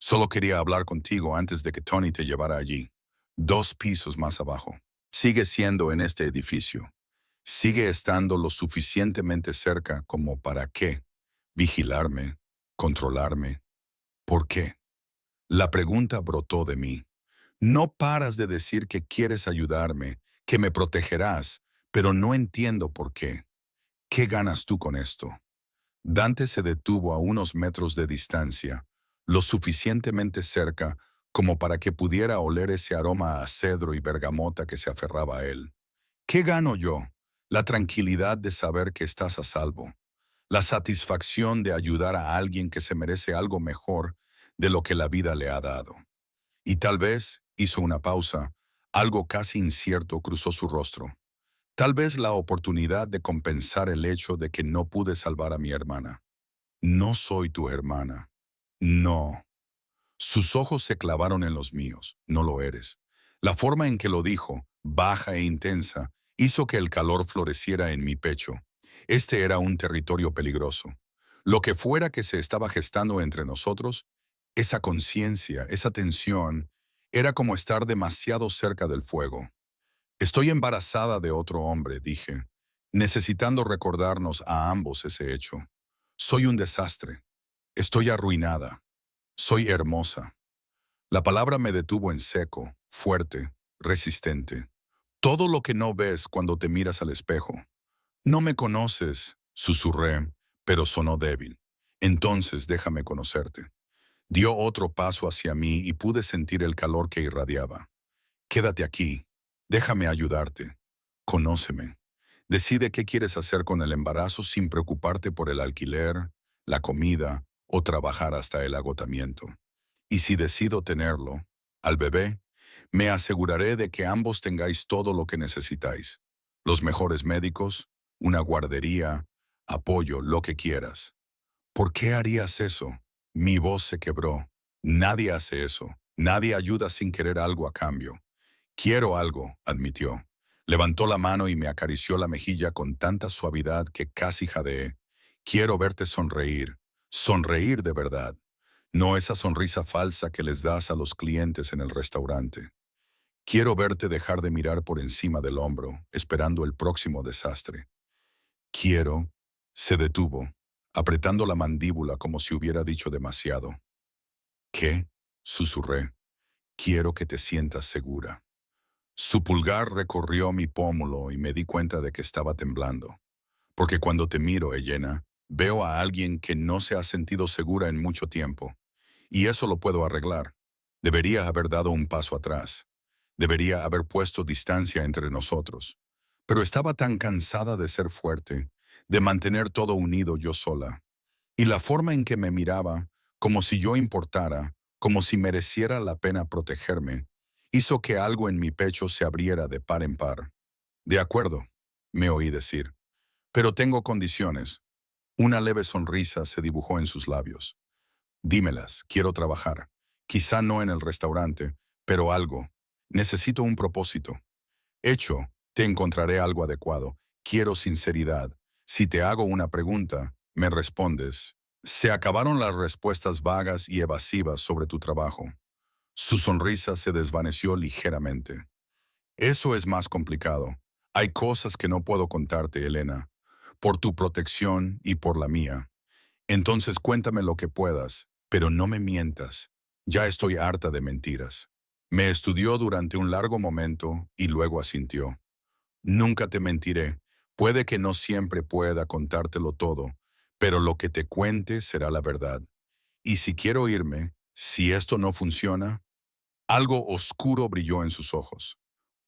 Solo quería hablar contigo antes de que Tony te llevara allí. 2 pisos más abajo. Sigue siendo en este edificio. Sigue estando lo suficientemente cerca como para qué. Vigilarme, controlarme. ¿Por qué? La pregunta brotó de mí. No paras de decir que quieres ayudarme, que me protegerás, pero no entiendo por qué. ¿Qué ganas tú con esto? Dante se detuvo a unos metros de distancia, lo suficientemente cerca como para que pudiera oler ese aroma a cedro y bergamota que se aferraba a él. ¿Qué gano yo? La tranquilidad de saber que estás a salvo, la satisfacción de ayudar a alguien que se merece algo mejor de lo que la vida le ha dado. Y tal vez hizo una pausa, algo casi incierto cruzó su rostro. Tal vez la oportunidad de compensar el hecho de que no pude salvar a mi hermana. No soy tu hermana. No. Sus ojos se clavaron en los míos. No lo eres. La forma en que lo dijo, baja e intensa, hizo que el calor floreciera en mi pecho. Este era un territorio peligroso. Lo que fuera que se estaba gestando entre nosotros, esa conciencia, esa tensión, era como estar demasiado cerca del fuego. Estoy embarazada de otro hombre, dije, necesitando recordarnos a ambos ese hecho. Soy un desastre. Estoy arruinada. Soy hermosa. La palabra me detuvo en seco, fuerte, resistente. Todo lo que no ves cuando te miras al espejo. No me conoces, susurré, pero sonó débil. Entonces déjame conocerte. Dio otro paso hacia mí y pude sentir el calor que irradiaba. Quédate aquí. Déjame ayudarte. Conóceme. Decide qué quieres hacer con el embarazo sin preocuparte por el alquiler, la comida o trabajar hasta el agotamiento. Y si decido tenerlo, al bebé, me aseguraré de que ambos tengáis todo lo que necesitáis. Los mejores médicos, una guardería, apoyo, lo que quieras. ¿Por qué harías eso? Mi voz se quebró. Nadie hace eso. Nadie ayuda sin querer algo a cambio. Quiero algo, admitió. Levantó la mano y me acarició la mejilla con tanta suavidad que casi jadeé. Quiero verte sonreír. Sonreír de verdad. No esa sonrisa falsa que les das a los clientes en el restaurante. Quiero verte dejar de mirar por encima del hombro, esperando el próximo desastre. Quiero... Se detuvo, apretando la mandíbula como si hubiera dicho demasiado. ¿Qué? Susurré. Quiero que te sientas segura. Su pulgar recorrió mi pómulo y me di cuenta de que estaba temblando. Porque cuando te miro, Elena, veo a alguien que no se ha sentido segura en mucho tiempo. Y eso lo puedo arreglar. Debería haber dado un paso atrás. Debería haber puesto distancia entre nosotros. Pero estaba tan cansada de ser fuerte, de mantener todo unido yo sola. Y la forma en que me miraba, como si yo importara, como si mereciera la pena protegerme, hizo que algo en mi pecho se abriera de par en par. De acuerdo, me oí decir. Pero tengo condiciones. Una leve sonrisa se dibujó en sus labios. Dímelas, quiero trabajar. Quizá no en el restaurante, pero algo. Necesito un propósito. Hecho, te encontraré algo adecuado. Quiero sinceridad. Si te hago una pregunta, me respondes. Se acabaron las respuestas vagas y evasivas sobre tu trabajo. Su sonrisa se desvaneció ligeramente. Eso es más complicado. Hay cosas que no puedo contarte, Elena, por tu protección y por la mía. Entonces cuéntame lo que puedas, pero no me mientas. Ya estoy harta de mentiras. Me estudió durante un largo momento y luego asintió. Nunca te mentiré. Puede que no siempre pueda contártelo todo, pero lo que te cuente será la verdad. Y si quiero irme, si esto no funciona, algo oscuro brilló en sus ojos.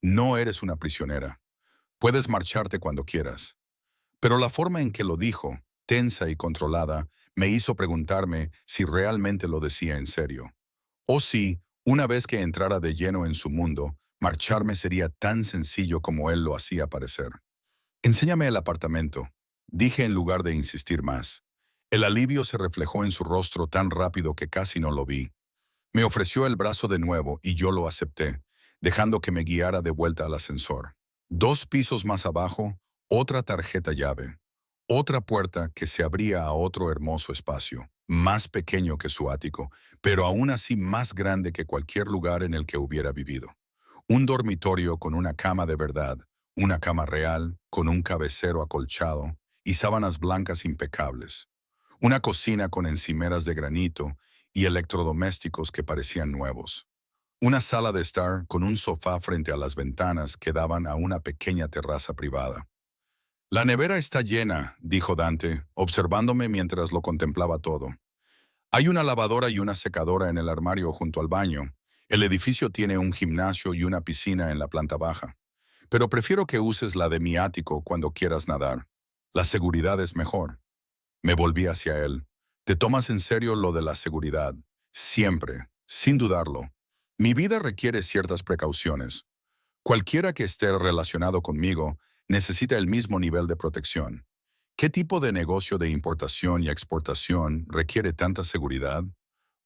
No eres una prisionera. Puedes marcharte cuando quieras. Pero la forma en que lo dijo, tensa y controlada, me hizo preguntarme si realmente lo decía en serio. O si, una vez que entrara de lleno en su mundo, marcharme sería tan sencillo como él lo hacía parecer. Enséñame el apartamento, dije en lugar de insistir más. El alivio se reflejó en su rostro tan rápido que casi no lo vi. Me ofreció el brazo de nuevo y yo lo acepté, dejando que me guiara de vuelta al ascensor. 2 pisos más abajo, otra tarjeta llave. Otra puerta que se abría a otro hermoso espacio, más pequeño que su ático, pero aún así más grande que cualquier lugar en el que hubiera vivido. Un dormitorio con una cama de verdad, una cama real, con un cabecero acolchado y sábanas blancas impecables. Una cocina con encimeras de granito y electrodomésticos que parecían nuevos. Una sala de estar con un sofá frente a las ventanas que daban a una pequeña terraza privada. La nevera está llena, dijo Dante, observándome mientras lo contemplaba todo. Hay una lavadora y una secadora en el armario junto al baño. El edificio tiene un gimnasio y una piscina en la planta baja. Pero prefiero que uses la de mi ático cuando quieras nadar. La seguridad es mejor. Me volví hacia él. ¿Te tomas en serio lo de la seguridad? Siempre, sin dudarlo. Mi vida requiere ciertas precauciones. Cualquiera que esté relacionado conmigo necesita el mismo nivel de protección. ¿Qué tipo de negocio de importación y exportación requiere tanta seguridad?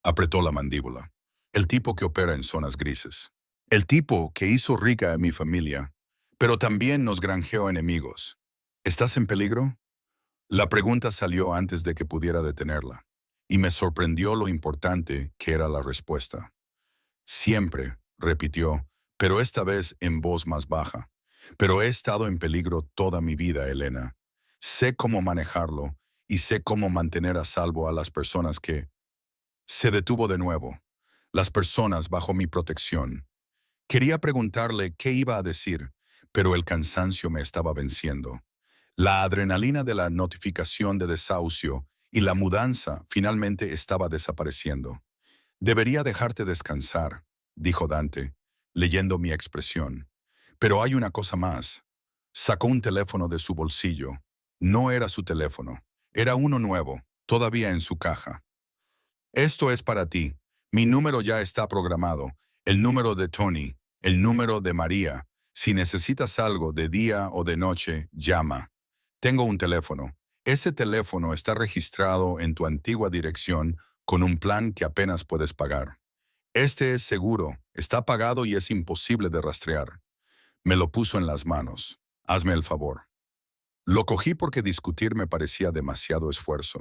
Apretó la mandíbula. El tipo que opera en zonas grises. El tipo que hizo rica a mi familia, pero también nos granjeó enemigos. ¿Estás en peligro? La pregunta salió antes de que pudiera detenerla, y me sorprendió lo importante que era la respuesta. Siempre, repitió, pero esta vez en voz más baja. Pero he estado en peligro toda mi vida, Elena. Sé cómo manejarlo y sé cómo mantener a salvo a las personas que... Se detuvo de nuevo. Las personas bajo mi protección. Quería preguntarle qué iba a decir, pero el cansancio me estaba venciendo. La adrenalina de la notificación de desahucio y la mudanza finalmente estaba desapareciendo. Debería dejarte descansar, dijo Dante, leyendo mi expresión. Pero hay una cosa más. Sacó un teléfono de su bolsillo. No era su teléfono. Era uno nuevo, todavía en su caja. Esto es para ti. Mi número ya está programado. El número de Tony, el número de María. Si necesitas algo de día o de noche, llama. Tengo un teléfono. Ese teléfono está registrado en tu antigua dirección con un plan que apenas puedes pagar. Este es seguro, está pagado y es imposible de rastrear. Me lo puso en las manos. Hazme el favor. Lo cogí porque discutir me parecía demasiado esfuerzo.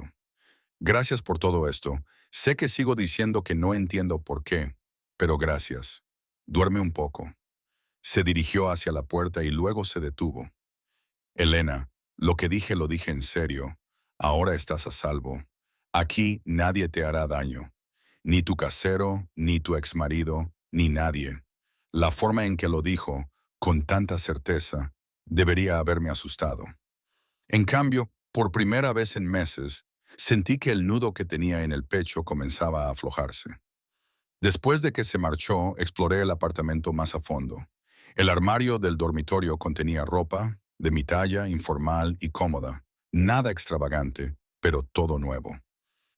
Gracias por todo esto. Sé que sigo diciendo que no entiendo por qué, pero gracias. Duerme un poco. Se dirigió hacia la puerta y luego se detuvo. Elena, lo que dije lo dije en serio. Ahora estás a salvo. Aquí nadie te hará daño. Ni tu casero, ni tu exmarido, ni nadie. La forma en que lo dijo, con tanta certeza, debería haberme asustado. En cambio, por primera vez en meses, sentí que el nudo que tenía en el pecho comenzaba a aflojarse. Después de que se marchó, exploré el apartamento más a fondo. El armario del dormitorio contenía ropa, de mi talla, informal y cómoda. Nada extravagante, pero todo nuevo.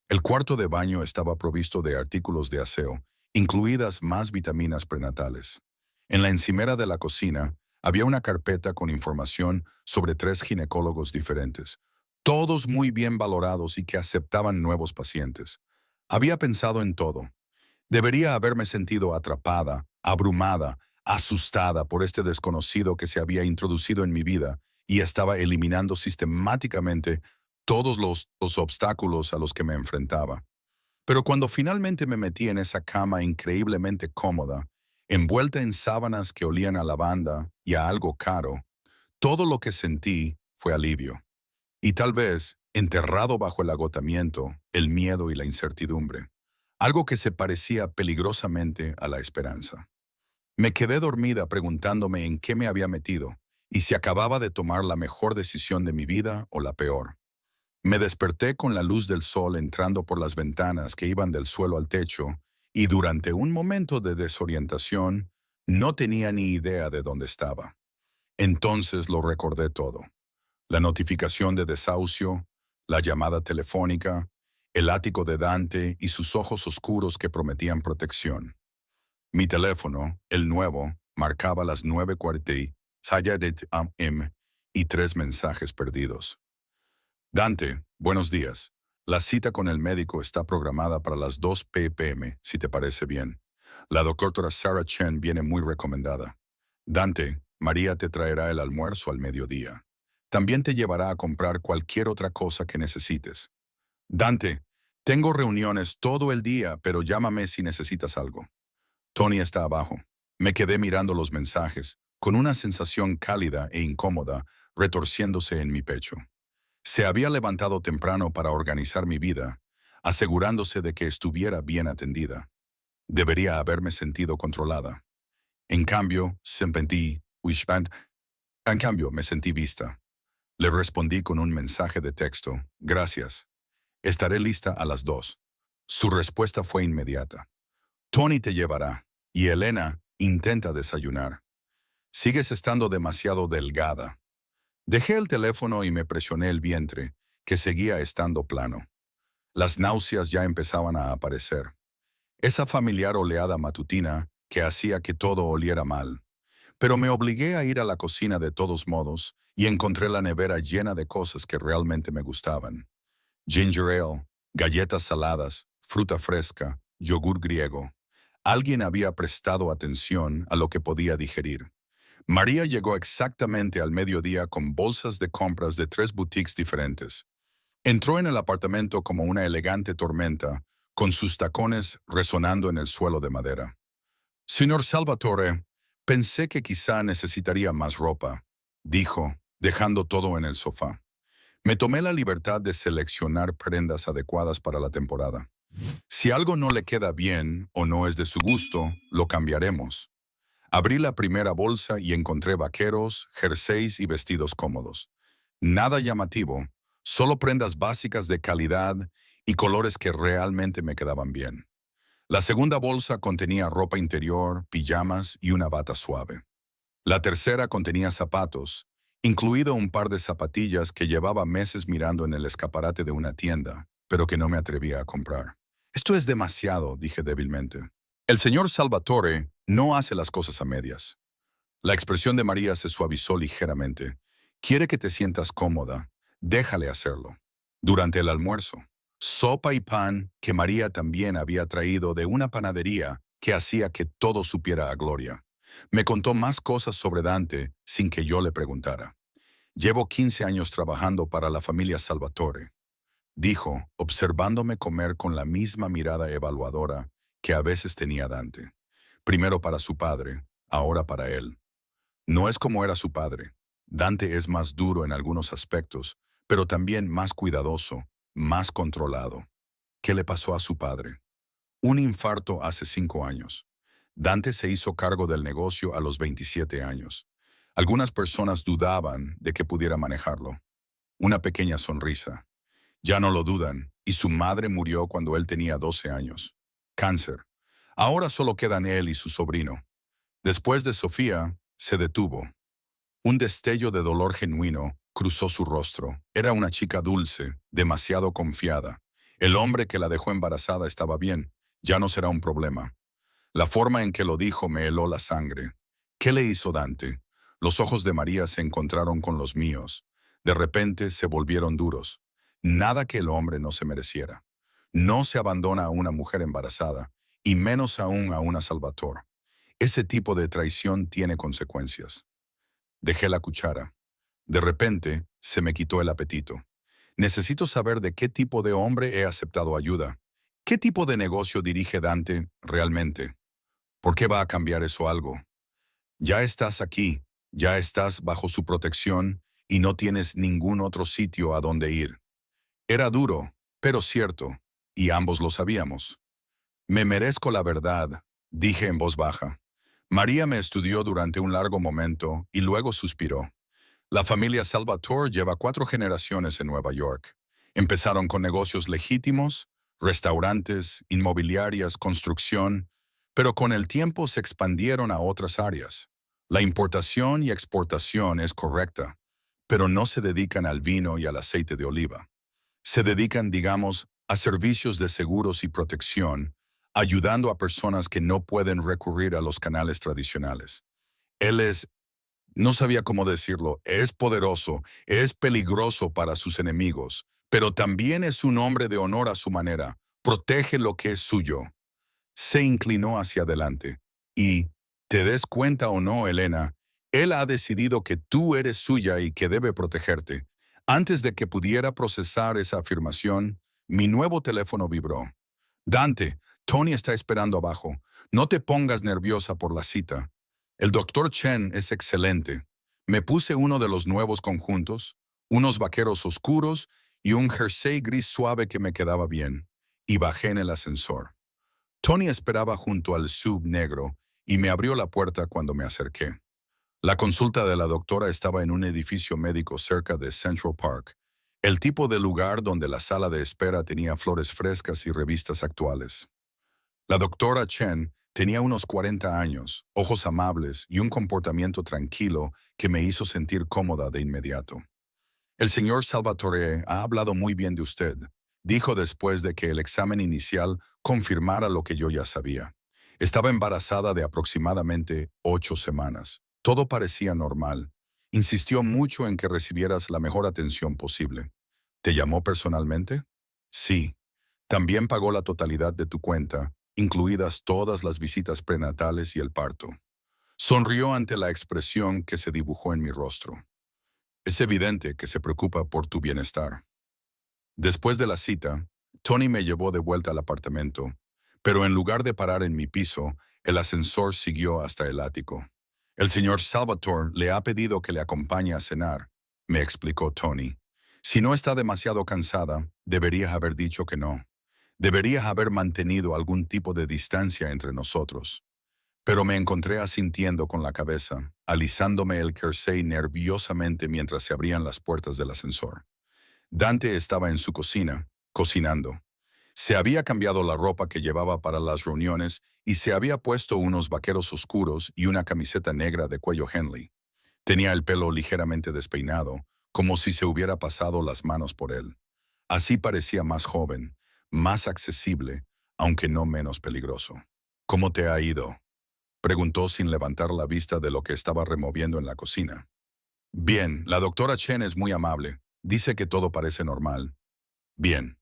El cuarto de baño estaba provisto de artículos de aseo, incluidas más vitaminas prenatales. En la encimera de la cocina había una carpeta con información sobre 3 ginecólogos diferentes, todos muy bien valorados y que aceptaban nuevos pacientes. Había pensado en todo. Debería haberme sentido atrapada, abrumada, asustada por este desconocido que se había introducido en mi vida y estaba eliminando sistemáticamente todos los obstáculos a los que me enfrentaba. Pero cuando finalmente me metí en esa cama increíblemente cómoda, envuelta en sábanas que olían a lavanda y a algo caro, todo lo que sentí fue alivio. Y tal vez, enterrado bajo el agotamiento, el miedo y la incertidumbre, algo que se parecía peligrosamente a la esperanza. Me quedé dormida preguntándome en qué me había metido y si acababa de tomar la mejor decisión de mi vida o la peor. Me desperté con la luz del sol entrando por las ventanas que iban del suelo al techo y durante un momento de desorientación no tenía ni idea de dónde estaba. Entonces lo recordé todo. La notificación de desahucio, la llamada telefónica, el ático de Dante y sus ojos oscuros que prometían protección. Mi teléfono, el nuevo, marcaba las 9:40 am y 3 mensajes perdidos. Dante, buenos días. La cita con el médico está programada para las 2 p.m., si te parece bien. La doctora Sarah Chen viene muy recomendada. Dante, María te traerá el almuerzo al mediodía. También te llevará a comprar cualquier otra cosa que necesites. Dante, tengo reuniones todo el día, pero llámame si necesitas algo. Tony está abajo. Me quedé mirando los mensajes, con una sensación cálida e incómoda retorciéndose en mi pecho. Se había levantado temprano para organizar mi vida, asegurándose de que estuviera bien atendida. Debería haberme sentido controlada. En cambio, me sentí vista. Le respondí con un mensaje de texto. Gracias. Estaré lista a las 2. Su respuesta fue inmediata. Tony te llevará. Y Elena, intenta desayunar. Sigues estando demasiado delgada. Dejé el teléfono y me presioné el vientre, que seguía estando plano. Las náuseas ya empezaban a aparecer. Esa familiar oleada matutina que hacía que todo oliera mal. Pero me obligué a ir a la cocina de todos modos y encontré la nevera llena de cosas que realmente me gustaban. Ginger ale, galletas saladas, fruta fresca, yogur griego. Alguien había prestado atención a lo que podía digerir. María llegó exactamente al mediodía con bolsas de compras de 3 boutiques diferentes. Entró en el apartamento como una elegante tormenta, con sus tacones resonando en el suelo de madera. Señor Salvatore, pensé que quizá necesitaría más ropa, dijo, dejando todo en el sofá. Me tomé la libertad de seleccionar prendas adecuadas para la temporada. Si algo no le queda bien o no es de su gusto, lo cambiaremos. Abrí la primera bolsa y encontré vaqueros, jerseys y vestidos cómodos. Nada llamativo, solo prendas básicas de calidad y colores que realmente me quedaban bien. La segunda bolsa contenía ropa interior, pijamas y una bata suave. La tercera contenía zapatos, incluido un par de zapatillas que llevaba meses mirando en el escaparate de una tienda, pero que no me atrevía a comprar. Esto es demasiado, dije débilmente. El señor Salvatore no hace las cosas a medias. La expresión de María se suavizó ligeramente. Quiere que te sientas cómoda. Déjale hacerlo. Durante el almuerzo, sopa y pan que María también había traído de una panadería que hacía que todo supiera a gloria. Me contó más cosas sobre Dante sin que yo le preguntara. Llevo 15 años trabajando para la familia Salvatore, dijo, observándome comer con la misma mirada evaluadora que a veces tenía Dante. Primero para su padre, ahora para él. No es como era su padre. Dante es más duro en algunos aspectos, pero también más cuidadoso, más controlado. ¿Qué le pasó a su padre? Un infarto hace 5 años. Dante se hizo cargo del negocio a los 27 años. Algunas personas dudaban de que pudiera manejarlo. Una pequeña sonrisa. Ya no lo dudan, y su madre murió cuando él tenía 12 años. Cáncer. Ahora solo quedan él y su sobrino. Después de Sofía, se detuvo. Un destello de dolor genuino cruzó su rostro. Era una chica dulce, demasiado confiada. El hombre que la dejó embarazada estaba bien, ya no será un problema. La forma en que lo dijo me heló la sangre. ¿Qué le hizo Dante? Los ojos de María se encontraron con los míos. De repente se volvieron duros. Nada que el hombre no se mereciera. No se abandona a una mujer embarazada, y menos aún a una Salvatore. Ese tipo de traición tiene consecuencias. Dejé la cuchara. De repente, se me quitó el apetito. Necesito saber de qué tipo de hombre he aceptado ayuda. ¿Qué tipo de negocio dirige Dante realmente? ¿Por qué va a cambiar eso algo? Ya estás aquí, ya estás bajo su protección y no tienes ningún otro sitio a donde ir. Era duro, pero cierto, y ambos lo sabíamos. Me merezco la verdad, dije en voz baja. María me estudió durante un largo momento y luego suspiró. La familia Salvatore lleva 4 generaciones en Nueva York. Empezaron con negocios legítimos, restaurantes, inmobiliarias, construcción, pero con el tiempo se expandieron a otras áreas. La importación y exportación es correcta, pero no se dedican al vino y al aceite de oliva. Se dedican, digamos, a servicios de seguros y protección, ayudando a personas que no pueden recurrir a los canales tradicionales. Él es, no sabía cómo decirlo, es poderoso, es peligroso para sus enemigos, pero también es un hombre de honor a su manera, protege lo que es suyo. Se inclinó hacia adelante. Y, te des cuenta o no, Elena, él ha decidido que tú eres suya y que debe protegerte. Antes de que pudiera procesar esa afirmación, mi nuevo teléfono vibró. Dante, Tony está esperando abajo. No te pongas nerviosa por la cita. El doctor Chen es excelente. Me puse uno de los nuevos conjuntos, unos vaqueros oscuros y un jersey gris suave que me quedaba bien, y bajé en el ascensor. Tony esperaba junto al sub negro y me abrió la puerta cuando me acerqué. La consulta de la doctora estaba en un edificio médico cerca de Central Park, el tipo de lugar donde la sala de espera tenía flores frescas y revistas actuales. La doctora Chen tenía unos 40 años, ojos amables y un comportamiento tranquilo que me hizo sentir cómoda de inmediato. El señor Salvatore ha hablado muy bien de usted, dijo después de que el examen inicial confirmara lo que yo ya sabía. Estaba embarazada de aproximadamente 8 semanas. Todo parecía normal. Insistió mucho en que recibieras la mejor atención posible. ¿Te llamó personalmente? Sí. También pagó la totalidad de tu cuenta, incluidas todas las visitas prenatales y el parto. Sonrió ante la expresión que se dibujó en mi rostro. Es evidente que se preocupa por tu bienestar. Después de la cita, Tony me llevó de vuelta al apartamento, pero en lugar de parar en mi piso, el ascensor siguió hasta el ático. El señor Salvatore le ha pedido que le acompañe a cenar, me explicó Tony. Si no está demasiado cansada, deberías haber dicho que no. Deberías haber mantenido algún tipo de distancia entre nosotros. Pero me encontré asintiendo con la cabeza, alisándome el jersey nerviosamente mientras se abrían las puertas del ascensor. Dante estaba en su cocina, cocinando. Se había cambiado la ropa que llevaba para las reuniones y se había puesto unos vaqueros oscuros y una camiseta negra de cuello Henley. Tenía el pelo ligeramente despeinado, como si se hubiera pasado las manos por él. Así parecía más joven, más accesible, aunque no menos peligroso. ¿Cómo te ha ido?, preguntó sin levantar la vista de lo que estaba removiendo en la cocina. Bien, la doctora Chen es muy amable. Dice que todo parece normal. Bien.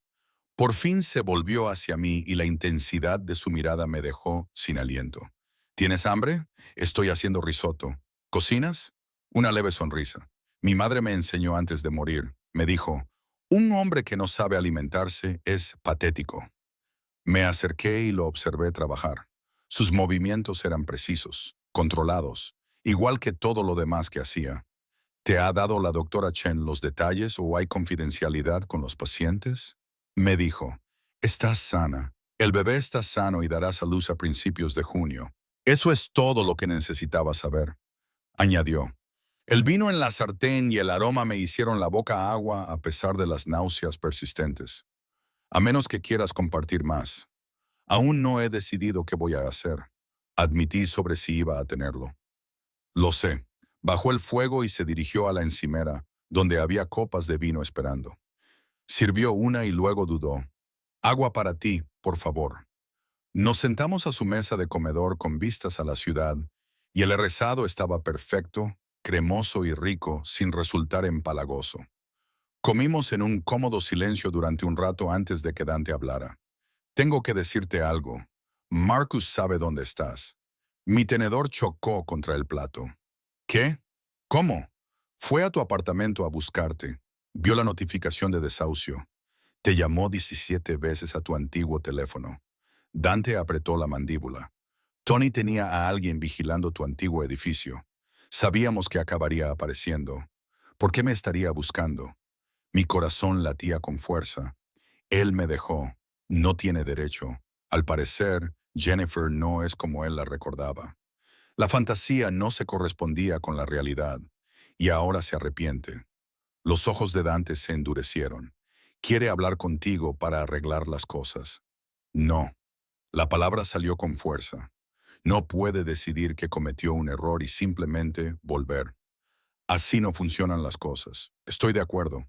Por fin se volvió hacia mí y la intensidad de su mirada me dejó sin aliento. ¿Tienes hambre? Estoy haciendo risotto. ¿Cocinas? Una leve sonrisa. Mi madre me enseñó antes de morir. Me dijo, un hombre que no sabe alimentarse es patético. Me acerqué y lo observé trabajar. Sus movimientos eran precisos, controlados, igual que todo lo demás que hacía. ¿Te ha dado la doctora Chen los detalles o hay confidencialidad con los pacientes? Me dijo, estás sana. El bebé está sano y darás a luz a principios de junio. Eso es todo lo que necesitaba saber. Añadió, el vino en la sartén y el aroma me hicieron la boca agua a pesar de las náuseas persistentes. A menos que quieras compartir más. Aún no he decidido qué voy a hacer. Admití sobre si iba a tenerlo. Lo sé. Bajó el fuego y se dirigió a la encimera, donde había copas de vino esperando. Sirvió una y luego dudó. Agua para ti, por favor. Nos sentamos a su mesa de comedor con vistas a la ciudad, y el rezado estaba perfecto, cremoso y rico, sin resultar empalagoso. Comimos en un cómodo silencio durante un rato antes de que Dante hablara. Tengo que decirte algo. Marcus sabe dónde estás. Mi tenedor chocó contra el plato. ¿Qué? ¿Cómo? Fue a tu apartamento a buscarte. Vio la notificación de desahucio. Te llamó 17 veces a tu antiguo teléfono. Dante apretó la mandíbula. Tony tenía a alguien vigilando tu antiguo edificio. Sabíamos que acabaría apareciendo. ¿Por qué me estaría buscando? Mi corazón latía con fuerza. Él me dejó. No tiene derecho. Al parecer, Jennifer no es como él la recordaba. La fantasía no se correspondía con la realidad, y ahora se arrepiente. Los ojos de Dante se endurecieron. Quiere hablar contigo para arreglar las cosas. No. La palabra salió con fuerza. No puede decidir que cometió un error y simplemente volver. Así no funcionan las cosas. Estoy de acuerdo.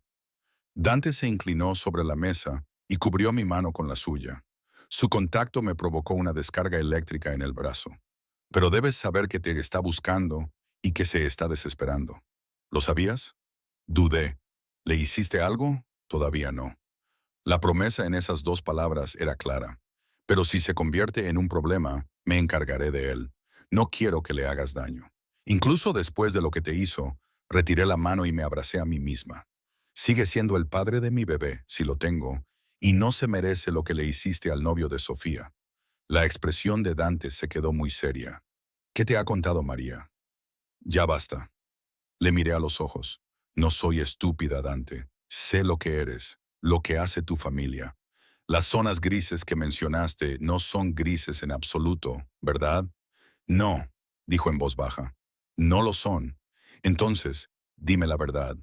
Dante se inclinó sobre la mesa y cubrió mi mano con la suya. Su contacto me provocó una descarga eléctrica en el brazo. Pero debes saber que te está buscando y que se está desesperando. ¿Lo sabías? Dudé. ¿Le hiciste algo? Todavía no. La promesa en esas dos palabras era clara. Pero si se convierte en un problema, me encargaré de él. No quiero que le hagas daño. Incluso después de lo que te hizo, retiré la mano y me abracé a mí misma. Sigue siendo el padre de mi bebé, si lo tengo, y no se merece lo que le hiciste al novio de Sofía. La expresión de Dante se quedó muy seria. ¿Qué te ha contado María? Ya basta. Le miré a los ojos. No soy estúpida, Dante. Sé lo que eres, lo que hace tu familia. Las zonas grises que mencionaste no son grises en absoluto, ¿verdad? No, dijo en voz baja. No lo son. Entonces, dime la verdad.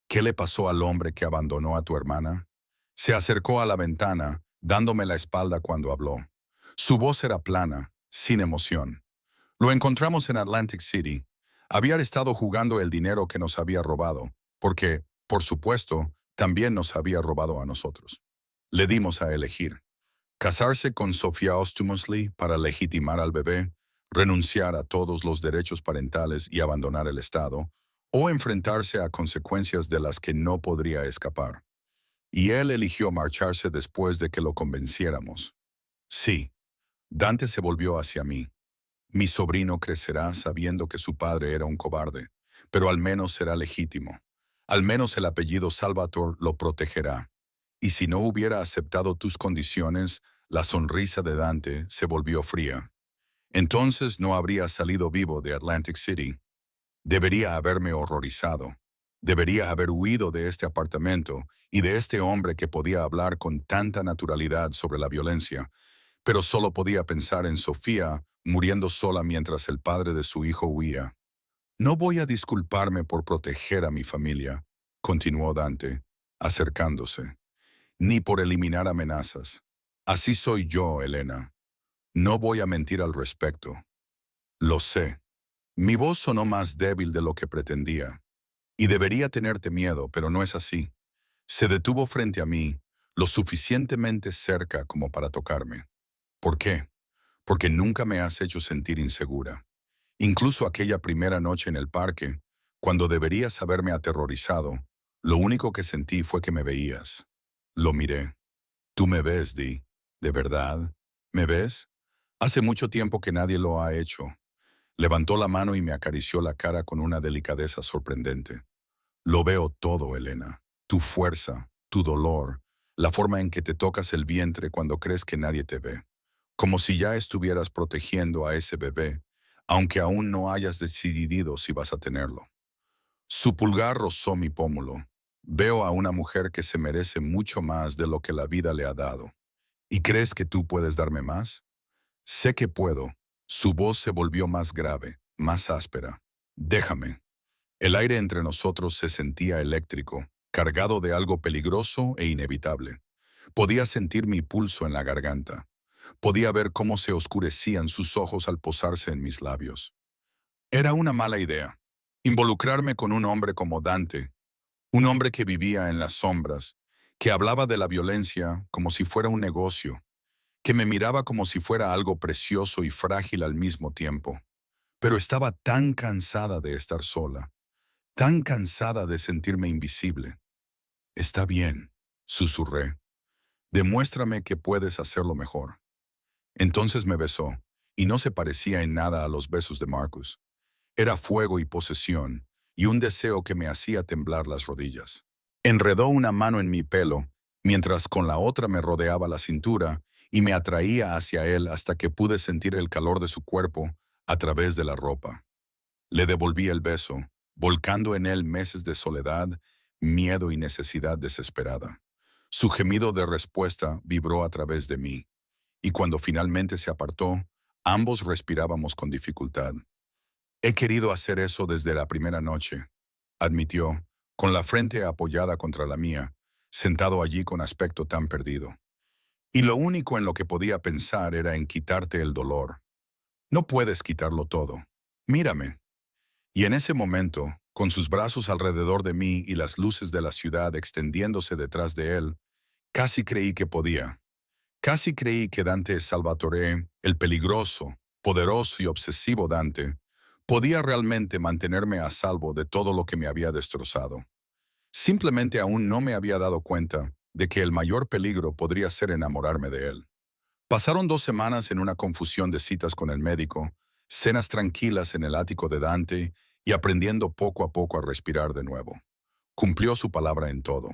¿Qué le pasó al hombre que abandonó a tu hermana? Se acercó a la ventana, dándome la espalda cuando habló. Su voz era plana, sin emoción. Lo encontramos en Atlantic City. Había estado jugando el dinero que nos había robado, porque, por supuesto, también nos había robado a nosotros. Le dimos a elegir. Casarse con Sofía Osthumosley para legitimar al bebé, renunciar a todos los derechos parentales y abandonar el Estado, o enfrentarse a consecuencias de las que no podría escapar. Y él eligió marcharse después de que lo convenciéramos. Sí, Dante se volvió hacia mí. Mi sobrino crecerá sabiendo que su padre era un cobarde, pero al menos será legítimo. Al menos el apellido Salvatore lo protegerá. Y si no hubiera aceptado tus condiciones, la sonrisa de Dante se volvió fría. Entonces no habría salido vivo de Atlantic City. Debería haberme horrorizado. Debería haber huido de este apartamento y de este hombre que podía hablar con tanta naturalidad sobre la violencia, pero solo podía pensar en Sofía muriendo sola mientras el padre de su hijo huía. No voy a disculparme por proteger a mi familia, continuó Dante, acercándose, ni por eliminar amenazas. Así soy yo, Elena. No voy a mentir al respecto. Lo sé. Mi voz sonó más débil de lo que pretendía. Y debería tenerte miedo, pero no es así. Se detuvo frente a mí, lo suficientemente cerca como para tocarme. ¿Por qué? Porque nunca me has hecho sentir insegura. Incluso aquella primera noche en el parque, cuando deberías haberme aterrorizado, lo único que sentí fue que me veías. Lo miré. Tú me ves, Di. ¿De verdad? ¿Me ves? Hace mucho tiempo que nadie lo ha hecho. Levantó la mano y me acarició la cara con una delicadeza sorprendente. Lo veo todo, Elena. Tu fuerza, tu dolor, la forma en que te tocas el vientre cuando crees que nadie te ve. Como si ya estuvieras protegiendo a ese bebé, aunque aún no hayas decidido si vas a tenerlo. Su pulgar rozó mi pómulo. Veo a una mujer que se merece mucho más de lo que la vida le ha dado. ¿Y crees que tú puedes darme más? Sé que puedo. Su voz se volvió más grave, más áspera. Déjame. El aire entre nosotros se sentía eléctrico, cargado de algo peligroso e inevitable. Podía sentir mi pulso en la garganta. Podía ver cómo se oscurecían sus ojos al posarse en mis labios. Era una mala idea. Involucrarme con un hombre como Dante, un hombre que vivía en las sombras, que hablaba de la violencia como si fuera un negocio, que me miraba como si fuera algo precioso y frágil al mismo tiempo. Pero estaba tan cansada de estar sola, tan cansada de sentirme invisible. Está bien, susurré. Demuéstrame que puedes hacerlo mejor. Entonces me besó, y no se parecía en nada a los besos de Marcus. Era fuego y posesión, y un deseo que me hacía temblar las rodillas. Enredó una mano en mi pelo, mientras con la otra me rodeaba la cintura y me atraía hacia él hasta que pude sentir el calor de su cuerpo a través de la ropa. Le devolví el beso, volcando en él meses de soledad, miedo y necesidad desesperada. Su gemido de respuesta vibró a través de mí, y cuando finalmente se apartó, ambos respirábamos con dificultad. He querido hacer eso desde la primera noche, admitió, con la frente apoyada contra la mía, sentado allí con aspecto tan perdido. Y lo único en lo que podía pensar era en quitarte el dolor. No puedes quitarlo todo. Mírame. Y en ese momento, con sus brazos alrededor de mí y las luces de la ciudad extendiéndose detrás de él, casi creí que podía. Casi creí que Dante Salvatore, el peligroso, poderoso y obsesivo Dante, podía realmente mantenerme a salvo de todo lo que me había destrozado. Simplemente aún no me había dado cuenta de que el mayor peligro podría ser enamorarme de él. Pasaron 2 semanas en una confusión de citas con el médico, cenas tranquilas en el ático de Dante y aprendiendo poco a poco a respirar de nuevo. Cumplió su palabra en todo.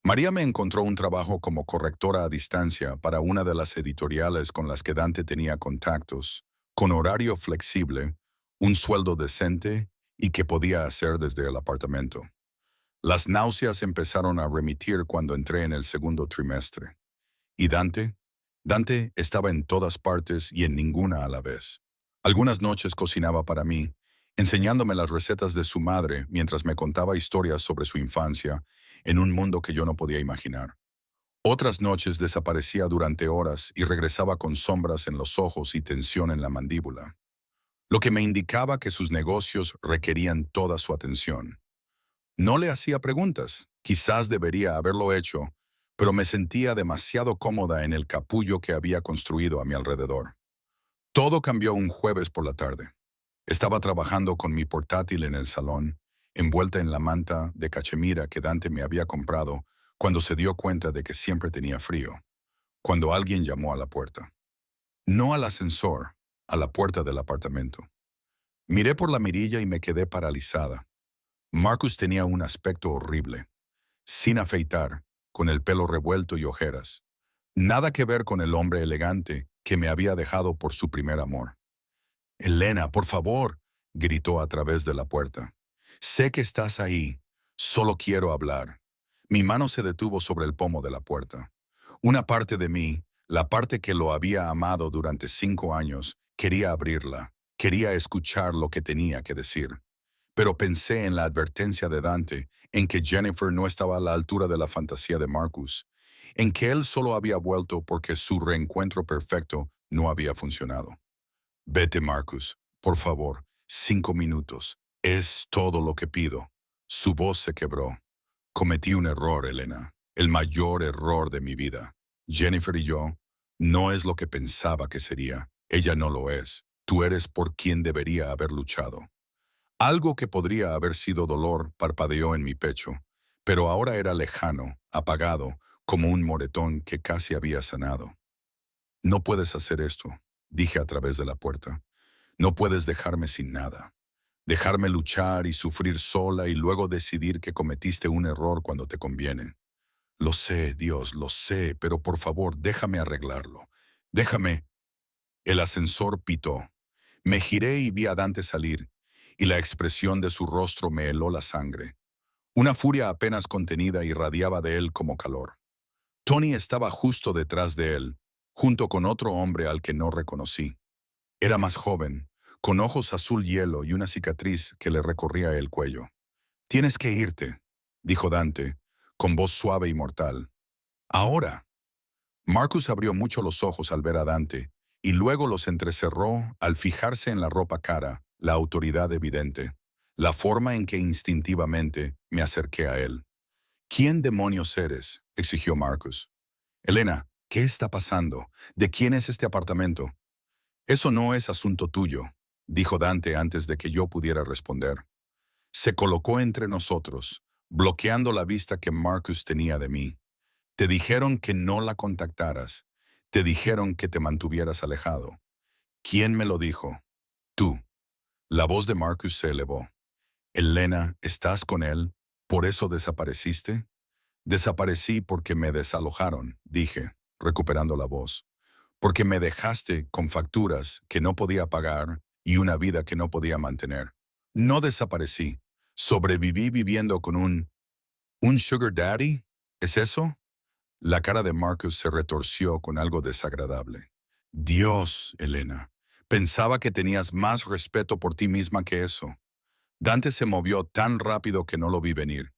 María me encontró un trabajo como correctora a distancia para una de las editoriales con las que Dante tenía contactos, con horario flexible, un sueldo decente y que podía hacer desde el apartamento. Las náuseas empezaron a remitir cuando entré en el segundo trimestre. ¿Y Dante? Dante estaba en todas partes y en ninguna a la vez. Algunas noches cocinaba para mí, enseñándome las recetas de su madre mientras me contaba historias sobre su infancia en un mundo que yo no podía imaginar. Otras noches desaparecía durante horas y regresaba con sombras en los ojos y tensión en la mandíbula, lo que me indicaba que sus negocios requerían toda su atención. No le hacía preguntas, quizás debería haberlo hecho, pero me sentía demasiado cómoda en el capullo que había construido a mi alrededor. Todo cambió un jueves por la tarde. Estaba trabajando con mi portátil en el salón, envuelta en la manta de cachemira que Dante me había comprado, cuando se dio cuenta de que siempre tenía frío, cuando alguien llamó a la puerta. No al ascensor, a la puerta del apartamento. Miré por la mirilla y me quedé paralizada. Marcus tenía un aspecto horrible, sin afeitar, con el pelo revuelto y ojeras. Nada que ver con el hombre elegante que me había dejado por su primer amor. «Elena, por favor», gritó a través de la puerta. «Sé que estás ahí. Solo quiero hablar». Mi mano se detuvo sobre el pomo de la puerta. Una parte de mí, la parte que lo había amado durante 5 años, quería abrirla, quería escuchar lo que tenía que decir. Pero pensé en la advertencia de Dante, en que Jennifer no estaba a la altura de la fantasía de Marcus, en que él solo había vuelto porque su reencuentro perfecto no había funcionado. «Vete, Marcus, por favor, 5 minutos. Es todo lo que pido». Su voz se quebró. «Cometí un error, Elena, el mayor error de mi vida. Jennifer y yo, no es lo que pensaba que sería. Ella no lo es. Tú eres por quien debería haber luchado». Algo que podría haber sido dolor parpadeó en mi pecho, pero ahora era lejano, apagado, como un moretón que casi había sanado. «No puedes hacer esto», dije a través de la puerta. «No puedes dejarme sin nada. Dejarme luchar y sufrir sola y luego decidir que cometiste un error cuando te conviene. Lo sé, Dios, lo sé, pero por favor, déjame arreglarlo. Déjame». El ascensor pitó. Me giré y vi a Dante salir, y la expresión de su rostro me heló la sangre. Una furia apenas contenida irradiaba de él como calor. Tony estaba justo detrás de él, junto con otro hombre al que no reconocí. Era más joven, con ojos azul hielo y una cicatriz que le recorría el cuello. «Tienes que irte», dijo Dante, con voz suave y mortal. «Ahora». Marcus abrió mucho los ojos al ver a Dante, y luego los entrecerró al fijarse en la ropa cara, la autoridad evidente, la forma en que instintivamente me acerqué a él. «¿Quién demonios eres?», exigió Marcus. «Elena, ¿qué está pasando? ¿De quién es este apartamento?» «Eso no es asunto tuyo», dijo Dante antes de que yo pudiera responder. Se colocó entre nosotros, bloqueando la vista que Marcus tenía de mí. «Te dijeron que no la contactaras. Te dijeron que te mantuvieras alejado». «¿Quién me lo dijo?» «Tú». La voz de Marcus se elevó. «Elena, ¿estás con él? ¿Por eso desapareciste?» «Desaparecí porque me desalojaron», dije, recuperando la voz. «Porque me dejaste con facturas que no podía pagar y una vida que no podía mantener. No desaparecí. Sobreviví viviendo con ¿un sugar daddy? ¿Es eso?» La cara de Marcus se retorció con algo desagradable. «Dios, Elena, pensaba que tenías más respeto por ti misma que eso». Dante se movió tan rápido que no lo vi venir.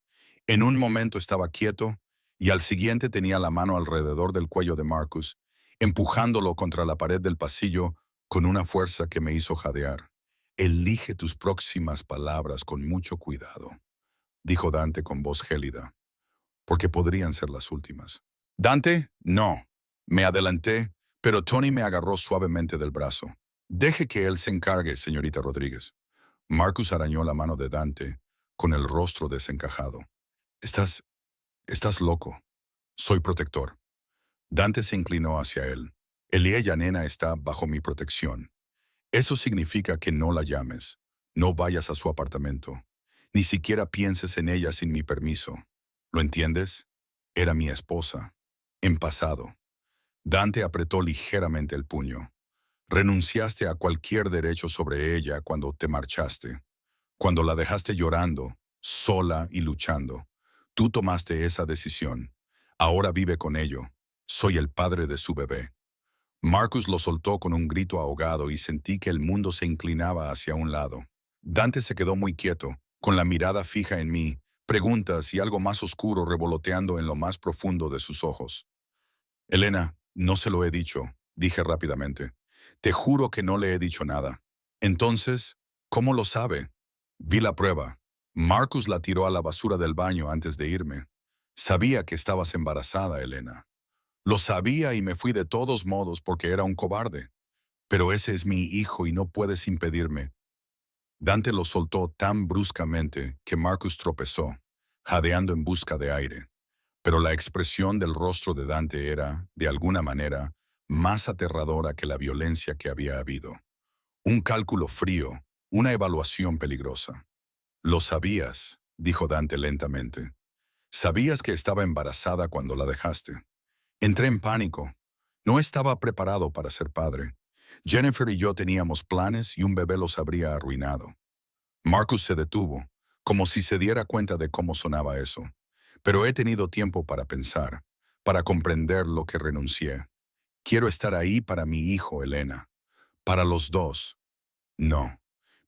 En un momento estaba quieto y al siguiente tenía la mano alrededor del cuello de Marcus, empujándolo contra la pared del pasillo con una fuerza que me hizo jadear. «Elige tus próximas palabras con mucho cuidado», dijo Dante con voz gélida, «porque podrían ser las últimas». «Dante, no». Me adelanté, pero Tony me agarró suavemente del brazo. «Deje que él se encargue, señorita Rodríguez». Marcus arañó la mano de Dante, con el rostro desencajado. «Estás, estás loco. Soy protector». Dante se inclinó hacia él. «Elia Yanena está bajo mi protección. Eso significa que no la llames. No vayas a su apartamento. Ni siquiera pienses en ella sin mi permiso. ¿Lo entiendes? Era mi esposa. En pasado». Dante apretó ligeramente el puño. «Renunciaste a cualquier derecho sobre ella cuando te marchaste. Cuando la dejaste llorando, sola y luchando. Tú tomaste esa decisión. Ahora vive con ello. Soy el padre de su bebé». Marcus lo soltó con un grito ahogado y sentí que el mundo se inclinaba hacia un lado. Dante se quedó muy quieto, con la mirada fija en mí, preguntas y algo más oscuro revoloteando en lo más profundo de sus ojos. Elena, no se lo he dicho, dije rápidamente. Te juro que no le he dicho nada. Entonces, ¿cómo lo sabe? Vi la prueba. Marcus la tiró a la basura del baño antes de irme. Sabía que estabas embarazada, Elena. Lo sabía y me fui de todos modos porque era un cobarde. Pero ese es mi hijo y no puedes impedirme. Dante lo soltó tan bruscamente que Marcus tropezó, jadeando en busca de aire. Pero la expresión del rostro de Dante era, de alguna manera, más aterradora que la violencia que había habido. Un cálculo frío, una evaluación peligrosa. Lo sabías, dijo Dante lentamente. Sabías que estaba embarazada cuando la dejaste. Entré en pánico. No estaba preparado para ser padre. Jennifer y yo teníamos planes y un bebé los habría arruinado. Marcus se detuvo, como si se diera cuenta de cómo sonaba eso. Pero he tenido tiempo para pensar, para comprender lo que renuncié. Quiero estar ahí para mi hijo, Elena. Para los dos. No.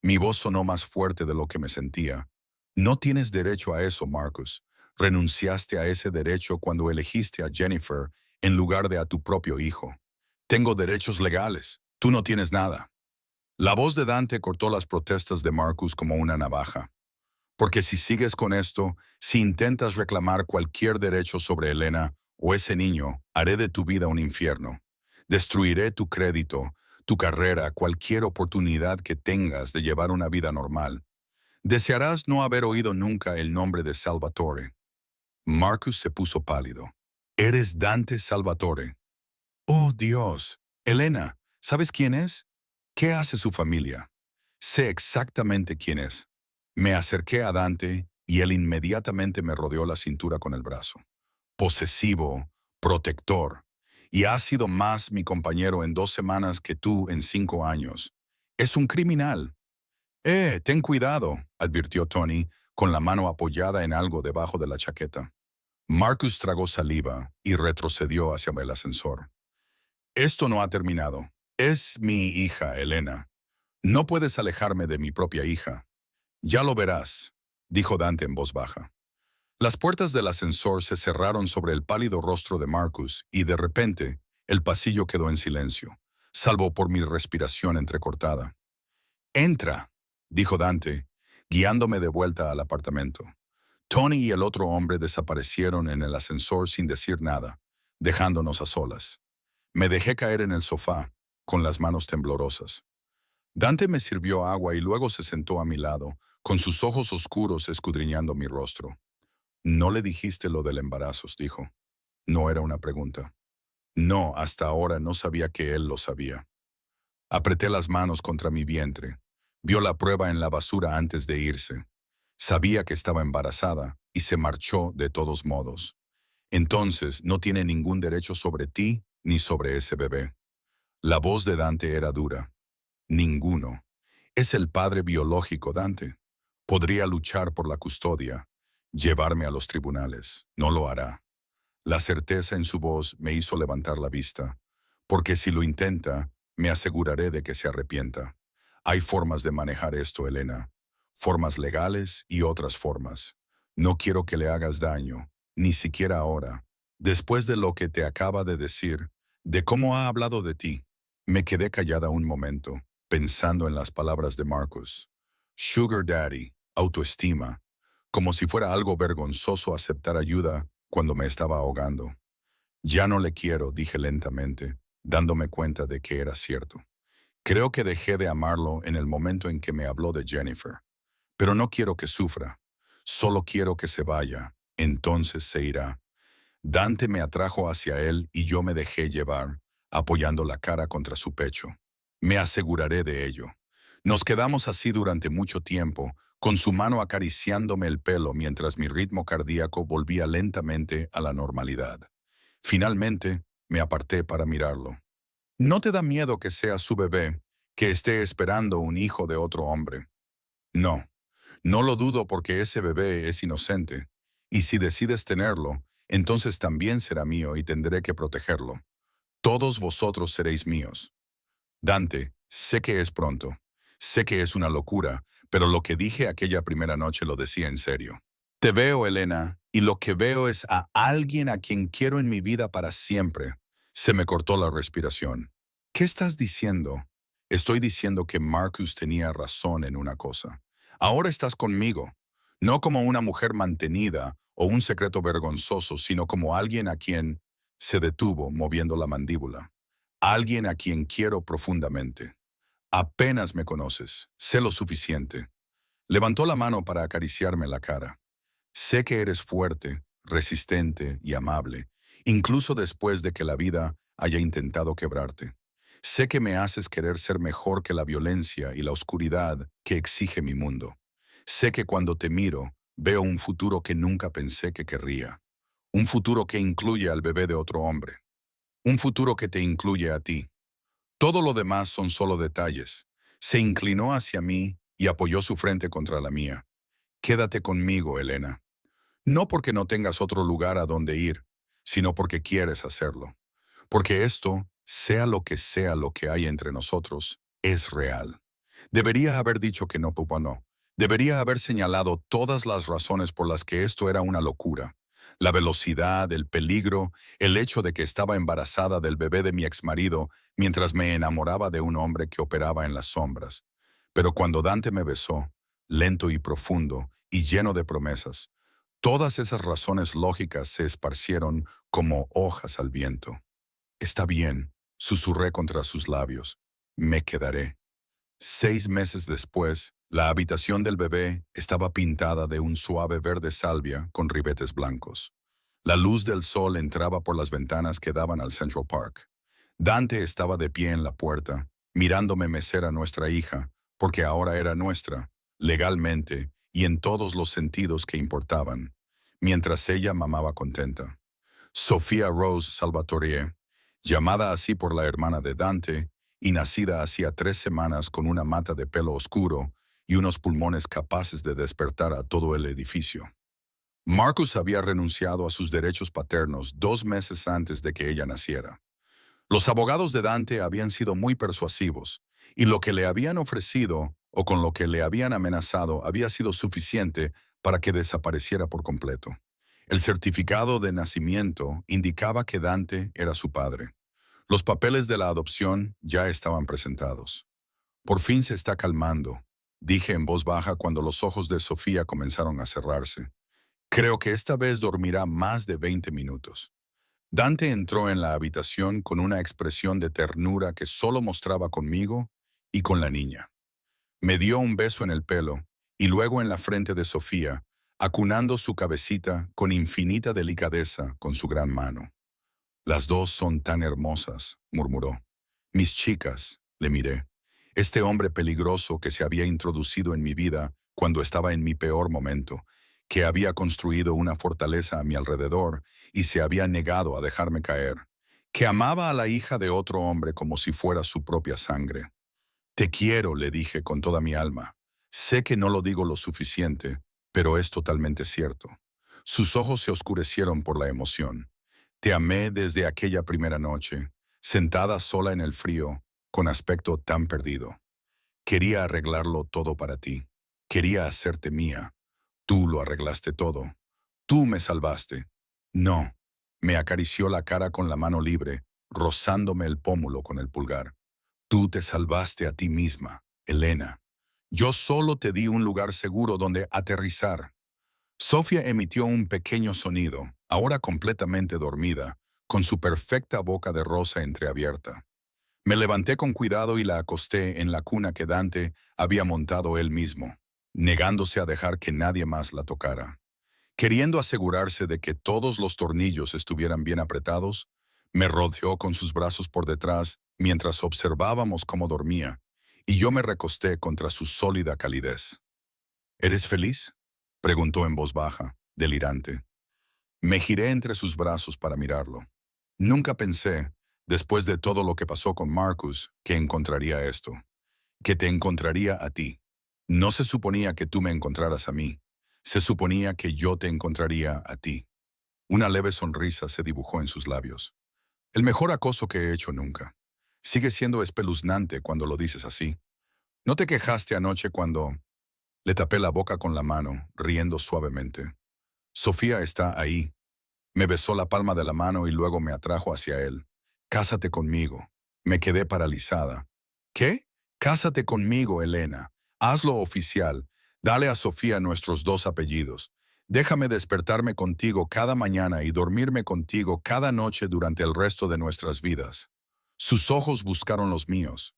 Mi voz sonó más fuerte de lo que me sentía. No tienes derecho a eso, Marcus. Renunciaste a ese derecho cuando elegiste a Jennifer en lugar de a tu propio hijo. Tengo derechos legales. Tú no tienes nada. La voz de Dante cortó las protestas de Marcus como una navaja. Porque si sigues con esto, si intentas reclamar cualquier derecho sobre Elena o ese niño, haré de tu vida un infierno. Destruiré tu crédito, tu carrera, cualquier oportunidad que tengas de llevar una vida normal. Desearás no haber oído nunca el nombre de Salvatore. Marcus se puso pálido. Eres Dante Salvatore. Oh, Dios. Elena, ¿sabes quién es? ¿Qué hace su familia? Sé exactamente quién es. Me acerqué a Dante y él inmediatamente me rodeó la cintura con el brazo. Posesivo, protector. Y ha sido más mi compañero en 2 semanas que tú en 5 años. Es un criminal. Ten cuidado, advirtió Tony, con la mano apoyada en algo debajo de la chaqueta. Marcus tragó saliva y retrocedió hacia el ascensor. Esto no ha terminado. Es mi hija, Elena. No puedes alejarme de mi propia hija. Ya lo verás, dijo Dante en voz baja. Las puertas del ascensor se cerraron sobre el pálido rostro de Marcus y de repente el pasillo quedó en silencio, salvo por mi respiración entrecortada. Entra, dijo Dante, guiándome de vuelta al apartamento. Tony y el otro hombre desaparecieron en el ascensor sin decir nada, dejándonos a solas. Me dejé caer en el sofá, con las manos temblorosas. Dante me sirvió agua y luego se sentó a mi lado, con sus ojos oscuros escudriñando mi rostro. No le dijiste lo del embarazo, dijo. No era una pregunta. No, hasta ahora no sabía que él lo sabía. Apreté las manos contra mi vientre. Vio la prueba en la basura antes de irse. Sabía que estaba embarazada y se marchó de todos modos. Entonces no tiene ningún derecho sobre ti ni sobre ese bebé. La voz de Dante era dura. Ninguno. Es el padre biológico, Dante. Podría luchar por la custodia, llevarme a los tribunales. No lo hará. La certeza en su voz me hizo levantar la vista, porque si lo intenta, me aseguraré de que se arrepienta. Hay formas de manejar esto, Elena. Formas legales y otras formas. No quiero que le hagas daño, ni siquiera ahora. Después de lo que te acaba de decir, de cómo ha hablado de ti, me quedé callada un momento, pensando en las palabras de Marcus. Sugar Daddy, autoestima, como si fuera algo vergonzoso aceptar ayuda cuando me estaba ahogando. Ya no le quiero, dije lentamente, dándome cuenta de que era cierto. Creo que dejé de amarlo en el momento en que me habló de Jennifer. Pero no quiero que sufra. Solo quiero que se vaya. Entonces se irá. Dante me atrajo hacia él y yo me dejé llevar, apoyando la cara contra su pecho. Me aseguraré de ello. Nos quedamos así durante mucho tiempo, con su mano acariciándome el pelo mientras mi ritmo cardíaco volvía lentamente a la normalidad. Finalmente, me aparté para mirarlo. ¿No te da miedo que sea su bebé, que esté esperando un hijo de otro hombre? No, no lo dudo porque ese bebé es inocente, y si decides tenerlo, entonces también será mío y tendré que protegerlo. Todos vosotros seréis míos. Dante, sé que es pronto, sé que es una locura, pero lo que dije aquella primera noche lo decía en serio. Te veo, Elena, y lo que veo es a alguien a quien quiero en mi vida para siempre. Se me cortó la respiración. ¿Qué estás diciendo? Estoy diciendo que Marcus tenía razón en una cosa. Ahora estás conmigo, no como una mujer mantenida o un secreto vergonzoso, sino como alguien a quien se detuvo moviendo la mandíbula. Alguien a quien quiero profundamente. Apenas me conoces, sé lo suficiente. Levantó la mano para acariciarme la cara. Sé que eres fuerte, resistente y amable, incluso después de que la vida haya intentado quebrarte. Sé que me haces querer ser mejor que la violencia y la oscuridad que exige mi mundo. Sé que cuando te miro, veo un futuro que nunca pensé que querría. Un futuro que incluye al bebé de otro hombre. Un futuro que te incluye a ti. Todo lo demás son solo detalles. Se inclinó hacia mí y apoyó su frente contra la mía. Quédate conmigo, Elena. No porque no tengas otro lugar a donde ir, sino porque quieres hacerlo. Porque esto, sea lo que hay entre nosotros, es real. Debería haber dicho que no, Pupa, no. Debería haber señalado todas las razones por las que esto era una locura. La velocidad, el peligro, el hecho de que estaba embarazada del bebé de mi exmarido mientras me enamoraba de un hombre que operaba en las sombras. Pero cuando Dante me besó, lento y profundo y lleno de promesas, todas esas razones lógicas se esparcieron como hojas al viento. Está bien, susurré contra sus labios. Me quedaré. 6 meses después, la habitación del bebé estaba pintada de un suave verde salvia con ribetes blancos. La luz del sol entraba por las ventanas que daban al Central Park. Dante estaba de pie en la puerta, mirándome mecer a nuestra hija, porque ahora era nuestra, legalmente y en todos los sentidos que importaban, mientras ella mamaba contenta. Sofía Rose Salvatore, llamada así por la hermana de Dante, y nacida hacía 3 semanas con una mata de pelo oscuro y unos pulmones capaces de despertar a todo el edificio. Marcus había renunciado a sus derechos paternos 2 meses antes de que ella naciera. Los abogados de Dante habían sido muy persuasivos, y lo que le habían ofrecido o con lo que le habían amenazado había sido suficiente para que desapareciera por completo. El certificado de nacimiento indicaba que Dante era su padre. Los papeles de la adopción ya estaban presentados. Por fin se está calmando, dije en voz baja cuando los ojos de Sofía comenzaron a cerrarse. Creo que esta vez dormirá más de 20 minutos. Dante entró en la habitación con una expresión de ternura que solo mostraba conmigo y con la niña. Me dio un beso en el pelo y luego en la frente de Sofía, acunando su cabecita con infinita delicadeza con su gran mano. Las dos son tan hermosas, murmuró. Mis chicas, le miré. Este hombre peligroso que se había introducido en mi vida cuando estaba en mi peor momento, que había construido una fortaleza a mi alrededor y se había negado a dejarme caer, que amaba a la hija de otro hombre como si fuera su propia sangre. Te quiero, le dije con toda mi alma. Sé que no lo digo lo suficiente, pero es totalmente cierto. Sus ojos se oscurecieron por la emoción. Te amé desde aquella primera noche, sentada sola en el frío, con aspecto tan perdido. Quería arreglarlo todo para ti. Quería hacerte mía. Tú lo arreglaste todo. Tú me salvaste. No. Me acarició la cara con la mano libre, rozándome el pómulo con el pulgar. Tú te salvaste a ti misma, Elena. Yo solo te di un lugar seguro donde aterrizar. Sofía emitió un pequeño sonido, ahora completamente dormida, con su perfecta boca de rosa entreabierta. Me levanté con cuidado y la acosté en la cuna que Dante había montado él mismo, negándose a dejar que nadie más la tocara. Queriendo asegurarse de que todos los tornillos estuvieran bien apretados, me rodeó con sus brazos por detrás mientras observábamos cómo dormía, y yo me recosté contra su sólida calidez. ¿Eres feliz?, preguntó en voz baja, delirante. Me giré entre sus brazos para mirarlo. Nunca pensé, después de todo lo que pasó con Marcus, que encontraría esto, que te encontraría a ti. No se suponía que tú me encontraras a mí. Se suponía que yo te encontraría a ti. Una leve sonrisa se dibujó en sus labios. El mejor acoso que he hecho nunca. Sigue siendo espeluznante cuando lo dices así. ¿No te quejaste anoche cuando Le tapé la boca con la mano, riendo suavemente. Sofía está ahí. Me besó la palma de la mano y luego me atrajo hacia él. Cásate conmigo. Me quedé paralizada. ¿Qué? Cásate conmigo, Elena. Hazlo oficial. Dale a Sofía nuestros dos apellidos. Déjame despertarme contigo cada mañana y dormirme contigo cada noche durante el resto de nuestras vidas. Sus ojos buscaron los míos.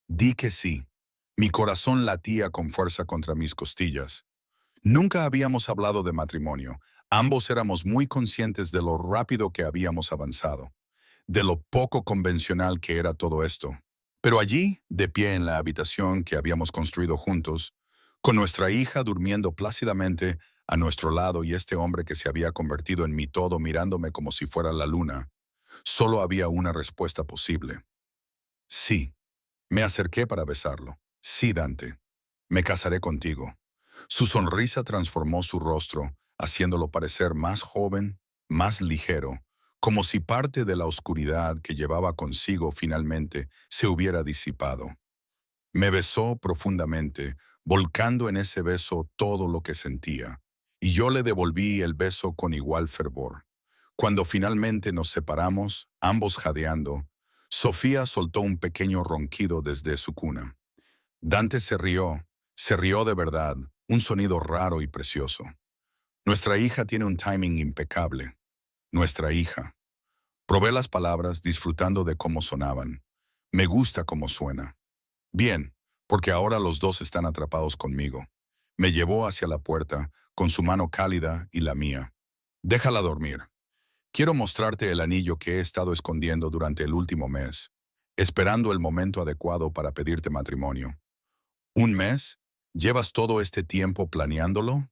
Di que sí. Mi corazón latía con fuerza contra mis costillas. Nunca habíamos hablado de matrimonio. Ambos éramos muy conscientes de lo rápido que habíamos avanzado, de lo poco convencional que era todo esto. Pero allí, de pie en la habitación que habíamos construido juntos, con nuestra hija durmiendo plácidamente a nuestro lado y este hombre que se había convertido en mi todo mirándome como si fuera la luna, solo había una respuesta posible. Sí. Me acerqué para besarlo. Sí, Dante. Me casaré contigo. Su sonrisa transformó su rostro, haciéndolo parecer más joven, más ligero, como si parte de la oscuridad que llevaba consigo finalmente se hubiera disipado. Me besó profundamente, volcando en ese beso todo lo que sentía, y yo le devolví el beso con igual fervor. Cuando finalmente nos separamos, ambos jadeando, Sofía soltó un pequeño ronquido desde su cuna. Dante se rió de verdad, un sonido raro y precioso. Nuestra hija tiene un timing impecable. Nuestra hija. Probé las palabras disfrutando de cómo sonaban. Me gusta cómo suena. Bien, porque ahora los dos están atrapados conmigo. Me llevó hacia la puerta, con su mano cálida y la mía. Déjala dormir. Quiero mostrarte el anillo que he estado escondiendo durante el último mes, esperando el momento adecuado para pedirte matrimonio. ¿Un mes? ¿Llevas todo este tiempo planeándolo?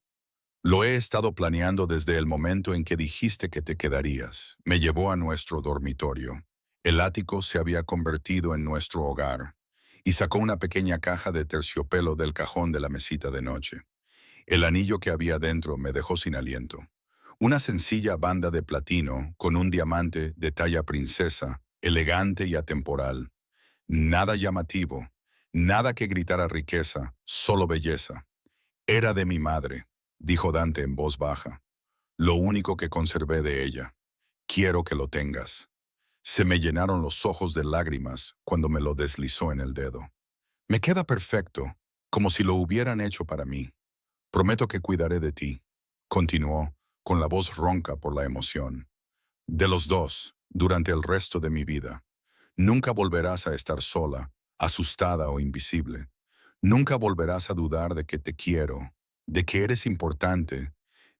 Lo he estado planeando desde el momento en que dijiste que te quedarías. Me llevó a nuestro dormitorio. El ático se había convertido en nuestro hogar, y sacó una pequeña caja de terciopelo del cajón de la mesita de noche. El anillo que había dentro me dejó sin aliento. Una sencilla banda de platino con un diamante de talla princesa, elegante y atemporal. Nada llamativo, nada que gritara riqueza, solo belleza. Era de mi madre, dijo Dante en voz baja. Lo único que conservé de ella. Quiero que lo tengas. Se me llenaron los ojos de lágrimas cuando me lo deslizó en el dedo. Me queda perfecto, como si lo hubieran hecho para mí. Prometo que cuidaré de ti, continuó, con la voz ronca por la emoción. De los dos, durante el resto de mi vida. Nunca volverás a estar sola, asustada o invisible. Nunca volverás a dudar de que te quiero, de que eres importante,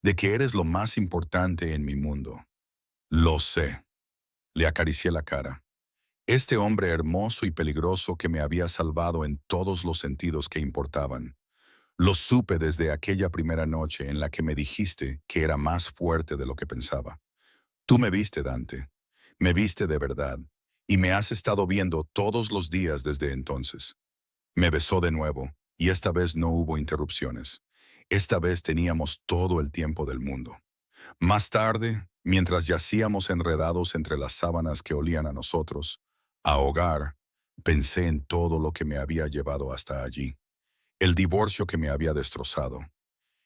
de que eres lo más importante en mi mundo. Lo sé. Le acaricié la cara. Este hombre hermoso y peligroso que me había salvado en todos los sentidos que importaban. Lo supe desde aquella primera noche en la que me dijiste que era más fuerte de lo que pensaba. Tú me viste, Dante. Me viste de verdad. Y me has estado viendo todos los días desde entonces. Me besó de nuevo, y esta vez no hubo interrupciones. Esta vez teníamos todo el tiempo del mundo. Más tarde, mientras yacíamos enredados entre las sábanas que olían a nosotros, a hogar, pensé en todo lo que me había llevado hasta allí. El divorcio que me había destrozado.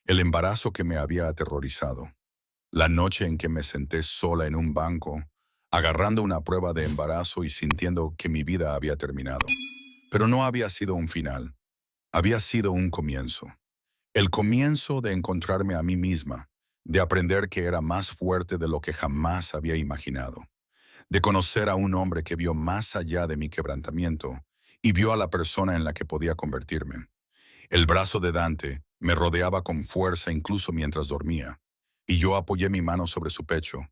El embarazo que me había aterrorizado. La noche en que me senté sola en un banco, agarrando una prueba de embarazo y sintiendo que mi vida había terminado. Pero no había sido un final. Había sido un comienzo. El comienzo de encontrarme a mí misma, de aprender que era más fuerte de lo que jamás había imaginado, de conocer a un hombre que vio más allá de mi quebrantamiento y vio a la persona en la que podía convertirme. El brazo de Dante me rodeaba con fuerza incluso mientras dormía, y yo apoyé mi mano sobre su pecho,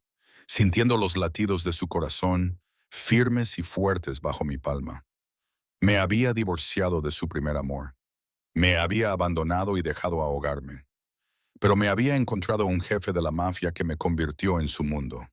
sintiendo los latidos de su corazón firmes y fuertes bajo mi palma. Me había divorciado de su primer amor. Me había abandonado y dejado ahogarme. Pero me había encontrado un jefe de la mafia que me convirtió en su mundo.